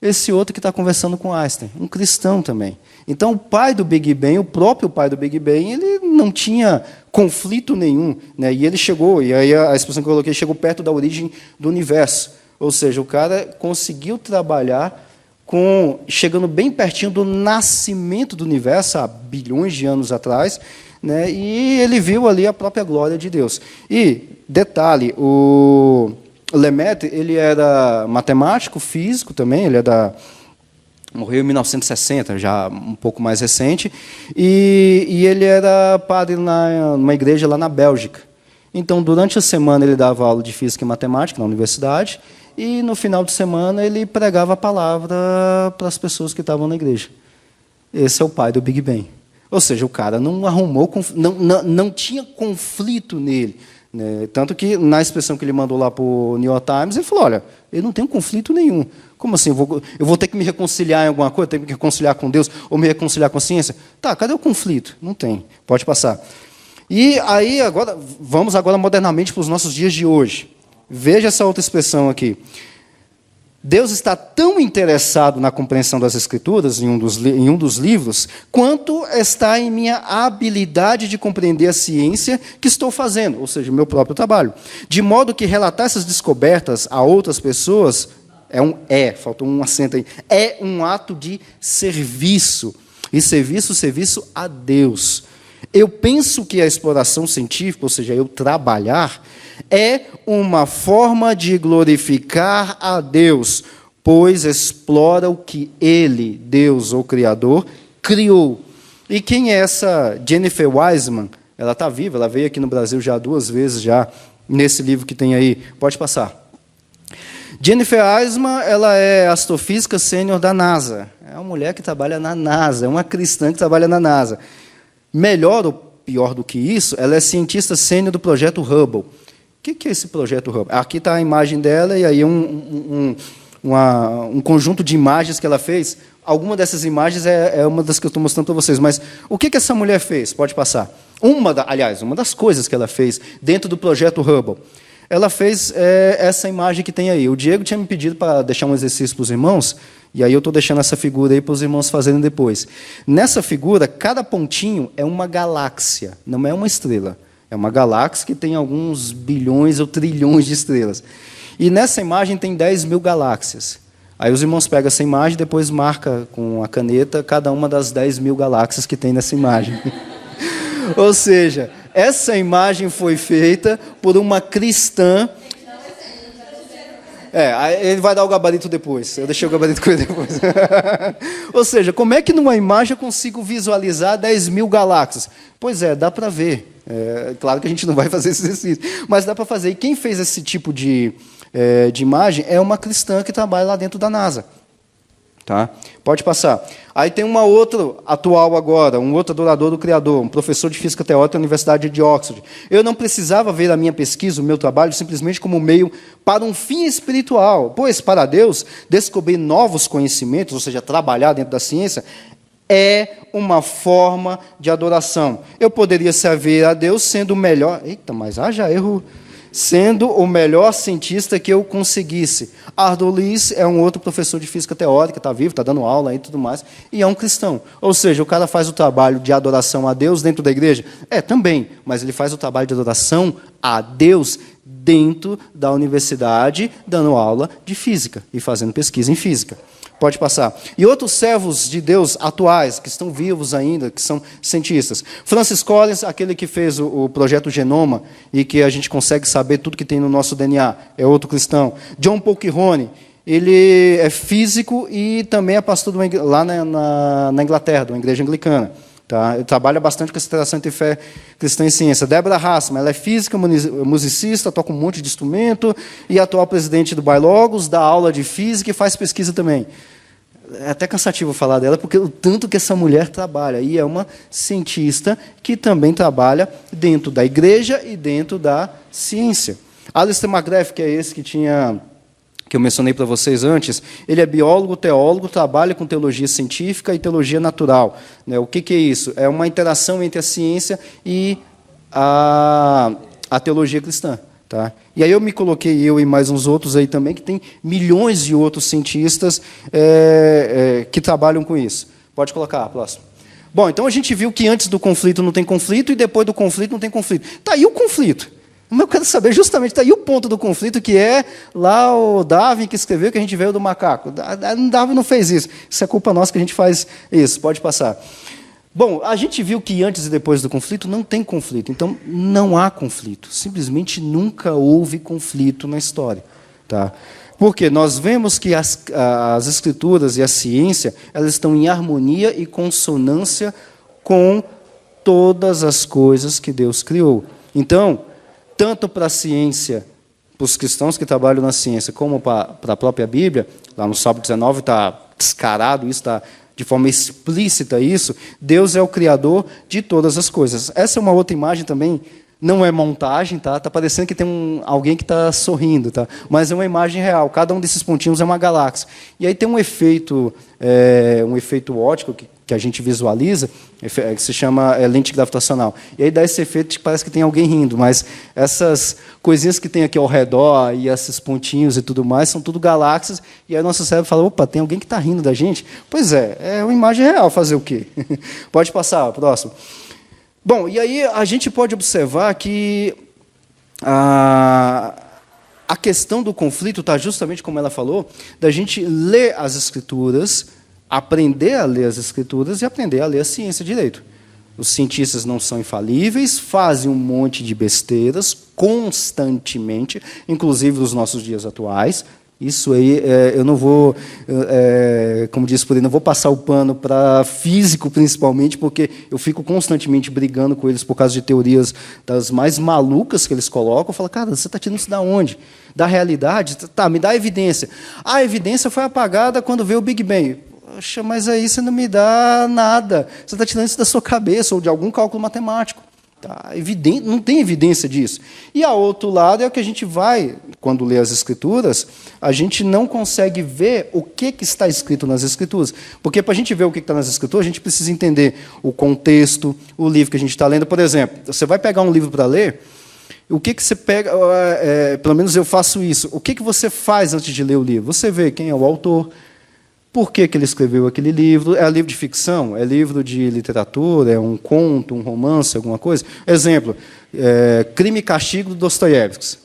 esse outro que está conversando com Einstein, um cristão também. Então, o pai do Big Bang, o próprio pai do Big Bang, ele não tinha conflito nenhum, né? E ele chegou, e aí a expressão que eu coloquei, chegou perto da origem do universo. Ou seja, o cara conseguiu trabalhar chegando bem pertinho do nascimento do universo, há bilhões de anos atrás, né? E ele viu ali a própria glória de Deus. E, detalhe, o Lemaitre, ele era matemático, físico também, ele é Morreu em 1960, já um pouco mais recente, e ele era padre numa igreja lá na Bélgica. Então, durante a semana, ele dava aula de física e matemática na universidade, e no final de semana ele pregava a palavra para as pessoas que estavam na igreja. Esse é o pai do Big Bang. Ou seja, o cara não arrumou, não tinha conflito nele. Né? Tanto que, na expressão que ele mandou lá para o New York Times, ele falou, olha, eu não tenho conflito nenhum. Como assim? Eu vou ter que me reconciliar em alguma coisa? Tenho que me reconciliar com Deus? Ou me reconciliar com a ciência? Tá, cadê o conflito? Não tem. Pode passar. E aí, vamos modernamente para os nossos dias de hoje. Veja essa outra expressão aqui. Deus está tão interessado na compreensão das Escrituras, em um dos livros, quanto está em minha habilidade de compreender a ciência que estou fazendo, ou seja, o meu próprio trabalho. De modo que relatar essas descobertas a outras pessoas faltou um acento aí, é um ato de serviço. E serviço a Deus. Eu penso que a exploração científica, ou seja, eu trabalhar, é uma forma de glorificar a Deus, pois explora o que Ele, Deus ou Criador, criou. E quem é essa Jennifer Wiseman? Ela está viva, ela veio aqui no Brasil já 2 vezes, já nesse livro que tem aí. Pode passar. Jennifer Wiseman, ela é astrofísica sênior da NASA. É uma mulher que trabalha na NASA, é uma cristã que trabalha na NASA. Melhor ou pior do que isso, ela é cientista sênior do projeto Hubble. O que é esse projeto Hubble? Aqui está a imagem dela e aí um conjunto de imagens que ela fez. Alguma dessas imagens é uma das que eu estou mostrando para vocês. Mas o que essa mulher fez? Pode passar. Uma das coisas que ela fez dentro do projeto Hubble. Ela fez essa imagem que tem aí. O Diego tinha me pedido para deixar um exercício para os irmãos, e aí eu estou deixando essa figura aí para os irmãos fazerem depois. Nessa figura, cada pontinho é uma galáxia, não é uma estrela. É uma galáxia que tem alguns bilhões ou trilhões de estrelas. E nessa imagem tem 10.000 galáxias. Aí os irmãos pegam essa imagem e depois marcam com a caneta cada uma das 10.000 galáxias que tem nessa imagem. Ou seja, essa imagem foi feita por uma cristã. Ele vai dar o gabarito depois. Eu deixei o gabarito com ele depois. Ou seja, como é que numa imagem eu consigo visualizar 10.000 galáxias? Pois dá para ver. Claro que a gente não vai fazer esse exercício, mas dá para fazer. E quem fez esse tipo de imagem é uma cristã que trabalha lá dentro da NASA. Tá? Pode passar. Aí tem uma outra atual agora, um outro adorador do Criador, um professor de física teórica da Universidade de Oxford. Eu não precisava ver a minha pesquisa, o meu trabalho, simplesmente como meio para um fim espiritual, pois, para Deus, descobrir novos conhecimentos, ou seja, trabalhar dentro da ciência, é uma forma de adoração. Eu poderia servir a Deus sendo o melhor... Eita, mas já erro... Sendo o melhor cientista que eu conseguisse. Arthur Lewis é um outro professor de física teórica, está vivo, está dando aula e tudo mais, e é um cristão. Ou seja, o cara faz o trabalho de adoração a Deus dentro da igreja? Também, mas ele faz o trabalho de adoração a Deus dentro da universidade, dando aula de física e fazendo pesquisa em física. Pode passar. E outros servos de Deus atuais, que estão vivos ainda, que são cientistas. Francis Collins, aquele que fez o projeto Genoma, e que a gente consegue saber tudo que tem no nosso DNA, é outro cristão. John Polkinghorne, ele é físico e também é pastor lá na Inglaterra, de uma igreja anglicana. Tá? Ele trabalha bastante com essa interação entre fé cristã e ciência. Deborah Hassman, ela é física, musicista, toca um monte de instrumento, e atual presidente do Biologos, dá aula de física e faz pesquisa também. É até cansativo falar dela, porque o tanto que essa mulher trabalha. E é uma cientista que também trabalha dentro da igreja e dentro da ciência. Alistair McGrath, que é esse que eu mencionei para vocês antes, ele é biólogo, teólogo, trabalha com teologia científica e teologia natural. O que é isso? É uma interação entre a ciência e a teologia cristã. Tá? E aí eu me coloquei, eu e mais uns outros aí também, que tem milhões de outros cientistas que trabalham com isso. Pode colocar, próximo. Bom, então a gente viu que antes do conflito não tem conflito e depois do conflito não tem conflito. Está aí o conflito. Mas eu quero saber justamente, está aí o ponto do conflito, que é lá o Darwin que escreveu que a gente veio do macaco. Darwin não fez isso. Isso é culpa nossa que a gente faz isso. Pode passar. Bom, a gente viu que antes e depois do conflito não tem conflito. Então, não há conflito. Simplesmente nunca houve conflito na história. Tá? Porque nós vemos que as Escrituras e a ciência, elas estão em harmonia e consonância com todas as coisas que Deus criou. Então, tanto para a ciência, para os cristãos que trabalham na ciência, como para a própria Bíblia, lá no Salmo 19 está descarado isso, está de forma explícita isso, Deus é o Criador de todas as coisas. Essa é uma outra imagem também. Não é montagem, tá? Está parecendo que tem alguém que está sorrindo, tá? Mas é uma imagem real. Cada um desses pontinhos é uma galáxia. E aí tem um efeito óptico que a gente visualiza, que se chama lente gravitacional. E aí dá esse efeito que parece que tem alguém rindo, mas essas coisinhas que tem aqui ao redor e esses pontinhos e tudo mais são tudo galáxias. E aí nosso cérebro fala: opa, tem alguém que está rindo da gente? Pois é uma imagem real. Fazer o quê? Pode passar, próximo. Bom, e aí a gente pode observar que a questão do conflito está justamente como ela falou, da gente ler as Escrituras, aprender a ler as Escrituras e aprender a ler a ciência direito. Os cientistas não são infalíveis, fazem um monte de besteiras constantemente, inclusive nos nossos dias atuais. Isso aí, eu não vou, como disse por aí, não vou passar o pano para físico, principalmente, porque eu fico constantemente brigando com eles por causa de teorias das mais malucas que eles colocam. Eu falo: cara, você está tirando isso da onde? Da realidade? Tá, me dá a evidência. A evidência foi apagada quando veio o Big Bang. Poxa, mas aí você não me dá nada. Você está tirando isso da sua cabeça ou de algum cálculo matemático. Tá, evidente, não tem evidência disso. E a outro lado é o que a gente vai, quando lê as Escrituras, a gente não consegue ver o que está escrito nas Escrituras. Porque para a gente ver o que está nas Escrituras, a gente precisa entender o contexto, o livro que a gente está lendo. Por exemplo, você vai pegar um livro para ler, o que você pega, pelo menos eu faço isso, o que você faz antes de ler o livro? Você vê quem é o autor, por que ele escreveu aquele livro? É livro de ficção? É livro de literatura? É um conto, um romance, alguma coisa? Exemplo, Crime e Castigo, do Dostoiévski.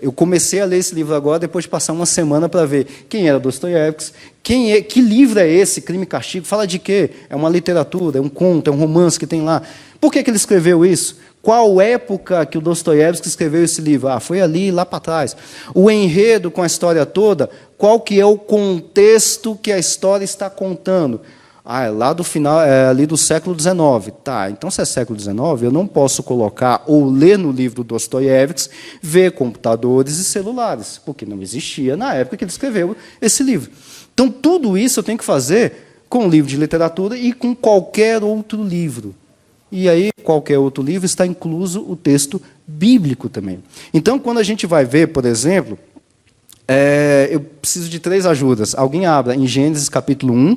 Eu comecei a ler esse livro agora, depois de passar uma semana para ver quem era Dostoiévski, que livro é esse, Crime e Castigo? Fala de quê? É uma literatura, é um conto, é um romance que tem lá. Por que ele escreveu isso? Qual época que o Dostoiévski escreveu esse livro? Foi ali, lá para trás. O enredo com a história toda, qual que é o contexto que a história está contando? É lá do final, ali do século XIX. Tá, então se é século XIX, eu não posso colocar ou ler no livro do Dostoiévski, ver computadores e celulares, porque não existia na época que ele escreveu esse livro. Então, tudo isso eu tenho que fazer com o livro de literatura e com qualquer outro livro. E aí, qualquer outro livro está incluso o texto bíblico também. Então, quando a gente vai ver, por exemplo, eu preciso de 3 ajudas. Alguém abra em Gênesis capítulo 1,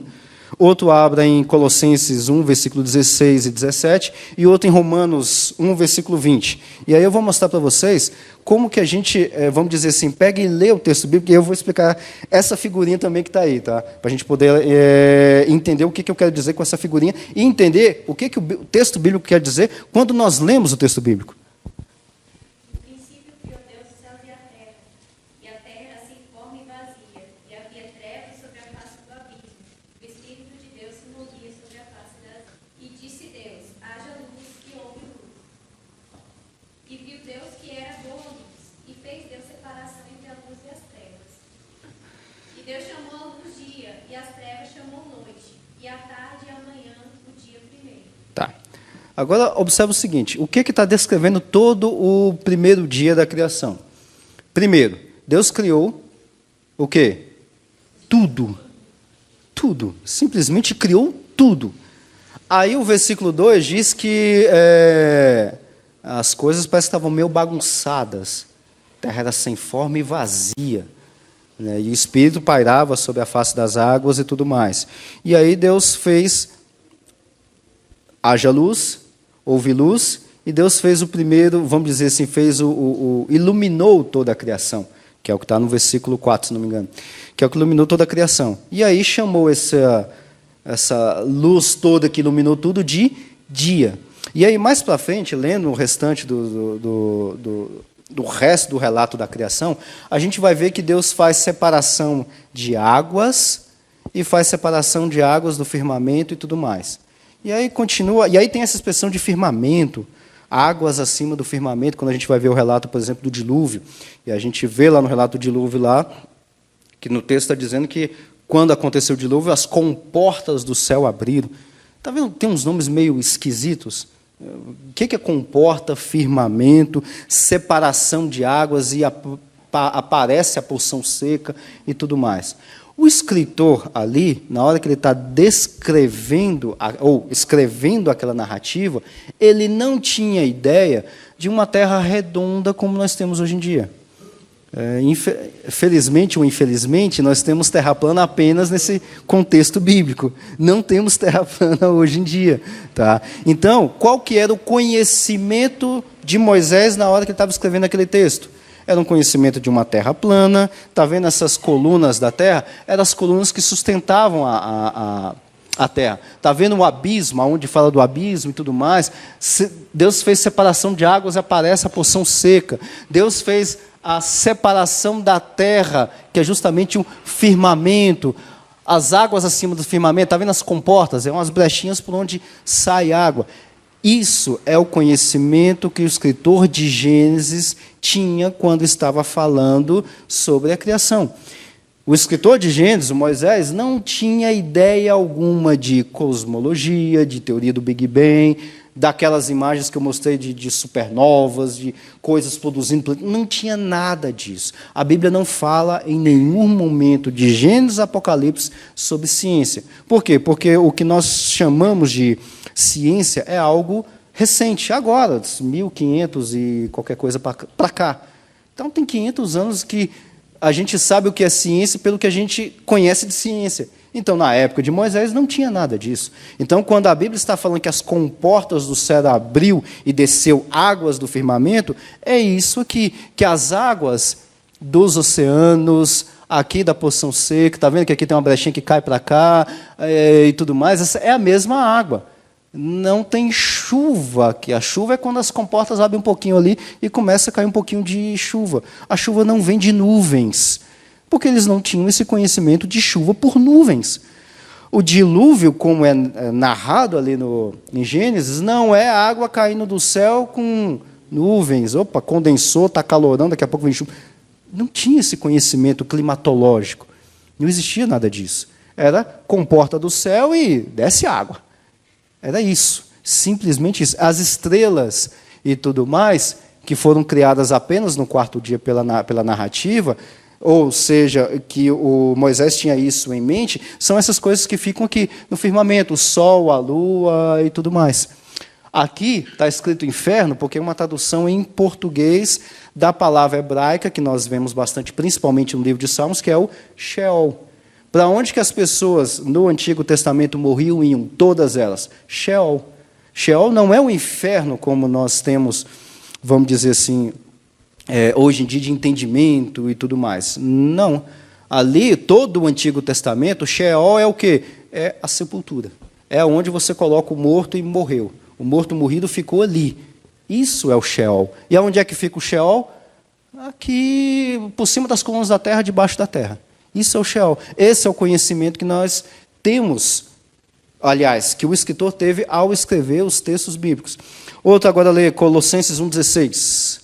outro abra em Colossenses 1, versículo 16 e 17, e outro em Romanos 1, versículo 20. E aí eu vou mostrar para vocês como que a gente, vamos dizer assim, pega e lê o texto bíblico, e eu vou explicar essa figurinha também que está aí, tá? Para a gente poder entender o que eu quero dizer com essa figurinha e entender o que o texto bíblico quer dizer quando nós lemos o texto bíblico. No princípio criou Deus os céus e a terra era sem forma e vazia, e havia trevas sobre a face do abismo. O Espírito de Deus se movia sobre a face das... E disse Deus: haja luz, e houve luz. E viu Deus que era boa luz, e fez Deus separação entre a luz e as trevas. E Deus chamou a luz dia, e as trevas chamou noite, e a tarde e a manhã o dia primeiro. Tá. Agora, observe o seguinte, o que está descrevendo todo o primeiro dia da criação? Primeiro, Deus criou o quê? Tudo. Tudo. Simplesmente criou tudo. Aí o versículo 2 diz que as coisas parecem que estavam meio bagunçadas. A terra era sem forma e vazia. Né? E o Espírito pairava sobre a face das águas e tudo mais. E aí Deus fez, haja luz, houve luz, e Deus fez o primeiro, vamos dizer assim, iluminou toda a criação, que é o que está no versículo 4, se não me engano, que é o que iluminou toda a criação. E aí chamou essa luz toda que iluminou tudo de dia. E aí, mais para frente, lendo o restante do resto do relato da criação, a gente vai ver que Deus faz separação de águas e faz separação de águas do firmamento e tudo mais. E aí continua, e aí tem essa expressão de firmamento, águas acima do firmamento, quando a gente vai ver o relato, por exemplo, do dilúvio, e a gente vê lá no relato do dilúvio lá, que no texto está dizendo que quando aconteceu o dilúvio, as comportas do céu abriram. Está vendo? Tem uns nomes meio esquisitos. O que é comporta, firmamento, separação de águas e aparece a porção seca e tudo mais. O escritor ali, na hora que ele está descrevendo ou escrevendo aquela narrativa, ele não tinha ideia de uma terra redonda como nós temos hoje em dia. Felizmente ou infelizmente, nós temos terra plana apenas nesse contexto bíblico. Não temos terra plana hoje em dia. Tá? Então, qual que era o conhecimento de Moisés na hora que ele estava escrevendo aquele texto? Era um conhecimento de uma terra plana. Está vendo essas colunas da terra? Eram as colunas que sustentavam a terra. Está vendo o abismo, onde fala do abismo e tudo mais? Deus fez separação de águas e aparece a porção seca. Deus fez a separação da terra, que é justamente um firmamento. As águas acima do firmamento, está vendo as comportas? É umas brechinhas por onde sai água. Isso é o conhecimento que o escritor de Gênesis tinha quando estava falando sobre a criação. O escritor de Gênesis, Moisés, não tinha ideia alguma de cosmologia, de teoria do Big Bang, daquelas imagens que eu mostrei de supernovas, de coisas produzindo. Não tinha nada disso. A Bíblia não fala em nenhum momento de Gênesis e Apocalipse sobre ciência. Por quê? Porque o que nós chamamos de ciência é algo recente, agora, 1500 e qualquer coisa para cá. Então, tem 500 anos que a gente sabe o que é ciência pelo que a gente conhece de ciência. Então, na época de Moisés, não tinha nada disso. Então, quando a Bíblia está falando que as comportas do céu abriu e desceu águas do firmamento, é isso aqui, que as águas dos oceanos, aqui da porção seca, está vendo que aqui tem uma brechinha que cai para cá e tudo mais, essa é a mesma água. Não tem chuva aqui. A chuva é quando as comportas abrem um pouquinho ali e começa a cair um pouquinho de chuva. A chuva não vem de nuvens, porque eles não tinham esse conhecimento de chuva por nuvens. O dilúvio, como é narrado ali em Gênesis, não é água caindo do céu com nuvens. Opa, condensou, está calorando, daqui a pouco vem chuva. Não tinha esse conhecimento climatológico. Não existia nada disso. Era comporta do céu e desce água. Era isso, simplesmente isso. As estrelas e tudo mais, que foram criadas apenas no quarto dia pela narrativa, ou seja, que o Moisés tinha isso em mente, são essas coisas que ficam aqui no firmamento, o sol, a lua e tudo mais. Aqui está escrito inferno, porque é uma tradução em português da palavra hebraica, que nós vemos bastante, principalmente no livro de Salmos, que é o Sheol. Para onde que as pessoas no Antigo Testamento morriam e iam? Todas elas. Sheol. Sheol não é o inferno como nós temos, vamos dizer assim, hoje em dia de entendimento e tudo mais. Não. Ali, todo o Antigo Testamento, Sheol é o quê? É a sepultura. É onde você coloca o morto e morreu. O morto morrido ficou ali. Isso é o Sheol. E aonde é que fica o Sheol? Aqui, por cima das colunas da terra, debaixo da terra. Isso é o Sheol. Esse é o conhecimento que nós temos, aliás, que o escritor teve ao escrever os textos bíblicos. Outro agora lê Colossenses 1,16.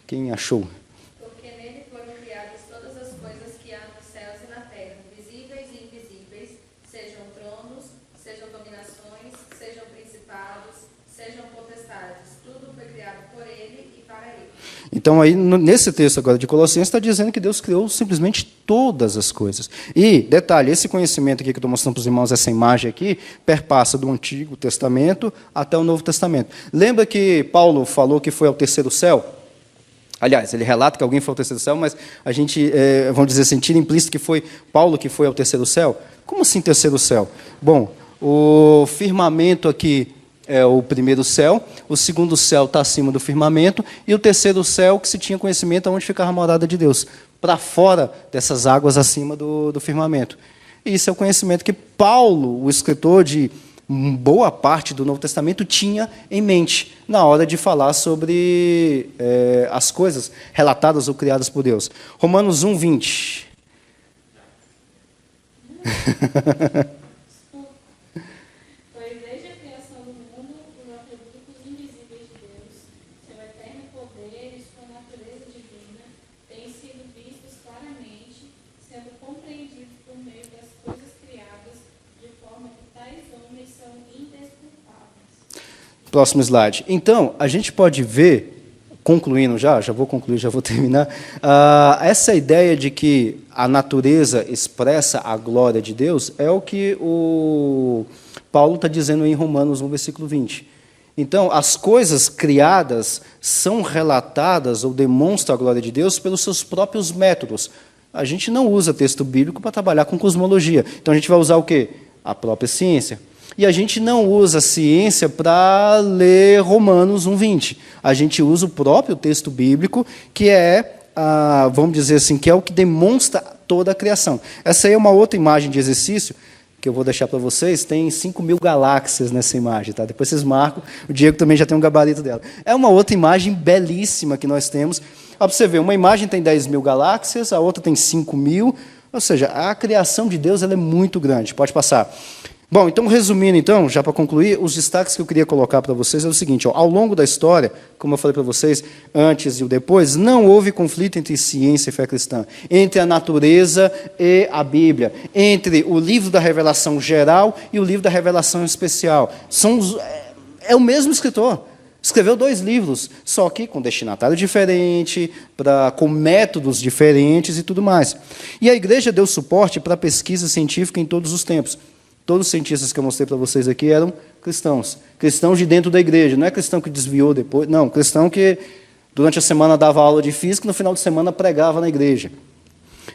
Quem achou? Porque nele foram criadas todas as coisas que há nos céus e na terra, visíveis e invisíveis, sejam tronos, sejam dominações, sejam principados, sejam potestades. Tudo foi criado por ele e para ele. Então, aí, nesse texto agora de Colossenses, está dizendo que Deus criou simplesmente todas as coisas. E, detalhe, esse conhecimento aqui que eu estou mostrando para os irmãos, essa imagem aqui, perpassa do Antigo Testamento até o Novo Testamento. Lembra que Paulo falou que foi ao terceiro céu? Aliás, ele relata que alguém foi ao terceiro céu, mas a gente, vamos dizer assim, tira implícito que foi Paulo que foi ao terceiro céu. Como assim terceiro céu? Bom, o firmamento aqui é o primeiro céu, o segundo céu está acima do firmamento, e o terceiro céu, que se tinha conhecimento, é onde ficava a morada de Deus, para fora dessas águas acima do firmamento. E isso é o conhecimento que Paulo, o escritor de boa parte do Novo Testamento, tinha em mente na hora de falar sobre as coisas relatadas ou criadas por Deus. Romanos 1:20. Pois desde a criação do mundo, os atributos invisíveis de Deus, seu eterno poder e sua natureza divina, têm sido vistos claramente, sendo Próximo slide. Então, a gente pode ver, concluindo já vou concluir, já vou terminar, essa ideia de que a natureza expressa a glória de Deus é o que o Paulo está dizendo em Romanos, no versículo 20. Então, as coisas criadas são relatadas ou demonstram a glória de Deus pelos seus próprios métodos. A gente não usa texto bíblico para trabalhar com cosmologia. Então, a gente vai usar o quê? A própria ciência. E a gente não usa a ciência para ler Romanos 1:20. A gente usa o próprio texto bíblico, que é, vamos dizer assim, que é o que demonstra toda a criação. Essa aí é uma outra imagem de exercício que eu vou deixar para vocês. Tem 5.000 galáxias nessa imagem, tá? Depois vocês marcam. O Diego também já tem um gabarito dela. É uma outra imagem belíssima que nós temos. Para você ver, uma imagem tem 10.000 galáxias, a outra tem 5.000. Ou seja, a criação de Deus ela é muito grande. Pode passar. Bom, então, resumindo, então, já para concluir, os destaques que eu queria colocar para vocês é o seguinte, ao longo da história, como eu falei para vocês, antes e o depois, não houve conflito entre ciência e fé cristã, entre a natureza e a Bíblia, entre o livro da revelação geral e o livro da revelação especial. É o mesmo escritor. Escreveu 2 livros, só que com destinatário diferente, com métodos diferentes e tudo mais. E a igreja deu suporte para a pesquisa científica em todos os tempos. Todos os cientistas que eu mostrei para vocês aqui eram cristãos. Cristãos de dentro da igreja. Não é cristão que desviou depois. Não, cristão que durante a semana dava aula de física e no final de semana pregava na igreja.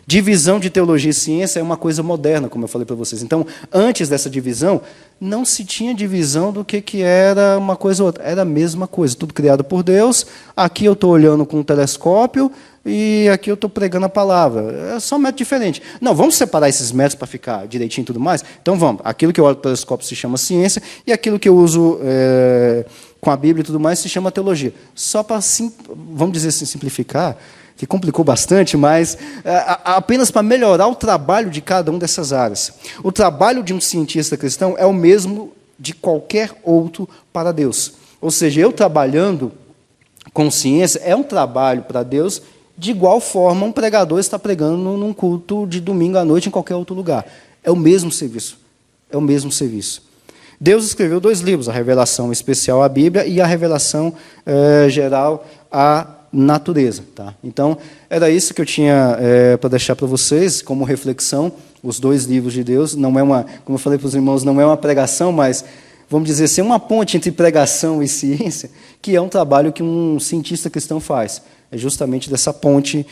Divisão de teologia e ciência é uma coisa moderna, como eu falei para vocês. Então, antes dessa divisão, não se tinha divisão do que era uma coisa ou outra. Era a mesma coisa, tudo criado por Deus. Aqui eu estou olhando com um telescópio e aqui eu estou pregando a palavra. É só um método diferente. Não, vamos separar esses métodos para ficar direitinho e tudo mais? Então vamos. Aquilo que eu olho com o telescópio se chama ciência e aquilo que eu uso com a Bíblia e tudo mais se chama teologia. Só para, vamos dizer assim, simplificar, que complicou bastante, mas apenas para melhorar o trabalho de cada uma dessas áreas. O trabalho de um cientista cristão é o mesmo de qualquer outro para Deus. Ou seja, eu trabalhando com ciência é um trabalho para Deus de igual forma um pregador está pregando num culto de domingo à noite em qualquer outro lugar. É o mesmo serviço. É o mesmo serviço. Deus escreveu 2 livros, a revelação especial à Bíblia e a revelação geral à natureza. Tá? Então, era isso que eu tinha para deixar para vocês como reflexão, os 2 livros de Deus. Não é uma, como eu falei para os irmãos, não é uma pregação, mas, vamos dizer assim, uma ponte entre pregação e ciência, que é um trabalho que um cientista cristão faz. É justamente dessa ponte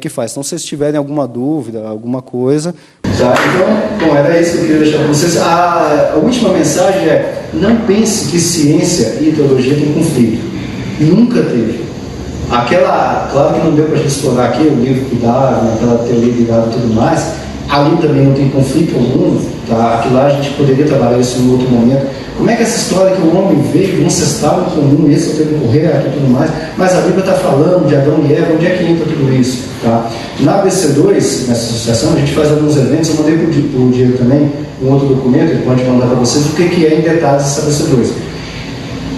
que faz. Então, se vocês tiverem alguma dúvida, alguma coisa... Tá, então, bom, era isso que eu queria deixar para vocês. A última mensagem é: não pense que ciência e teologia têm conflito. Nunca teve. Claro que não deu para a gente explorar aqui o livro que dá, aquela teoria de dado e tudo mais, ali também não tem conflito algum, tá? Aquilo lá a gente poderia trabalhar isso em outro momento. Como é que essa história que o homem veio do ancestral comum, esse eu tenho que correr e tudo mais, mas a Bíblia está falando de Adão e Eva, onde é que entra tudo isso? Tá? Na BC2, nessa associação, a gente faz alguns eventos, eu mandei para o Diego também um outro documento, ele pode mandar para vocês o que é em detalhes essa BC2.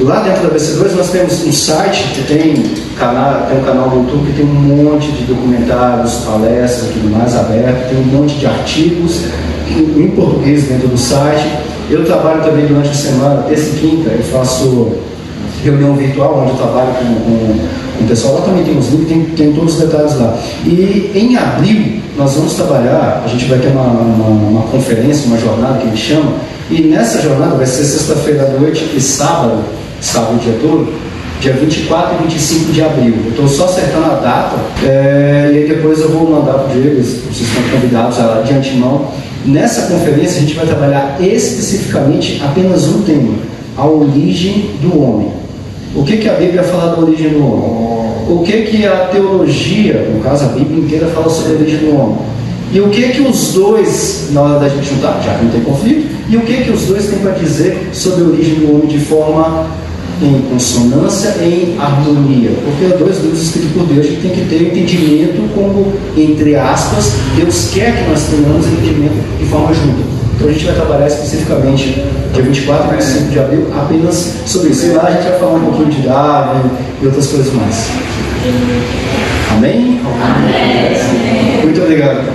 Lá dentro da BC2 nós temos um site que tem um canal no YouTube que tem um monte de documentários, palestras e tudo mais aberto, tem um monte de artigos em português dentro do site. Eu trabalho também durante a semana, terça e quinta, eu faço reunião virtual, onde eu trabalho com o pessoal. Lá também tem os livros, tem todos os detalhes lá. E em abril nós vamos trabalhar, a gente vai ter uma conferência, uma jornada que ele chama, e nessa jornada vai ser sexta-feira à noite e sábado o dia todo, dia 24 e 25 de abril. Eu estou só acertando a data, e aí depois eu vou mandar para o Diego, vocês estão convidados de antemão. Nessa conferência a gente vai trabalhar especificamente apenas um tema: a origem do homem. O que a Bíblia fala da origem do homem? O que a teologia, no caso a Bíblia inteira, fala sobre a origem do homem? E o que os dois, na hora da gente juntar, já que não tem conflito, e o que os dois têm para dizer sobre a origem do homem de forma em consonância, em harmonia? Porque é 2 livros escritos por Deus, a gente tem que ter entendimento como, entre aspas, Deus quer que nós tenhamos entendimento de forma junta. Então a gente vai trabalhar especificamente dia 24 e 25 de abril apenas sobre isso. E lá a gente vai falar um pouquinho de Darwin e outras coisas mais. Amém? Amém. Muito obrigado.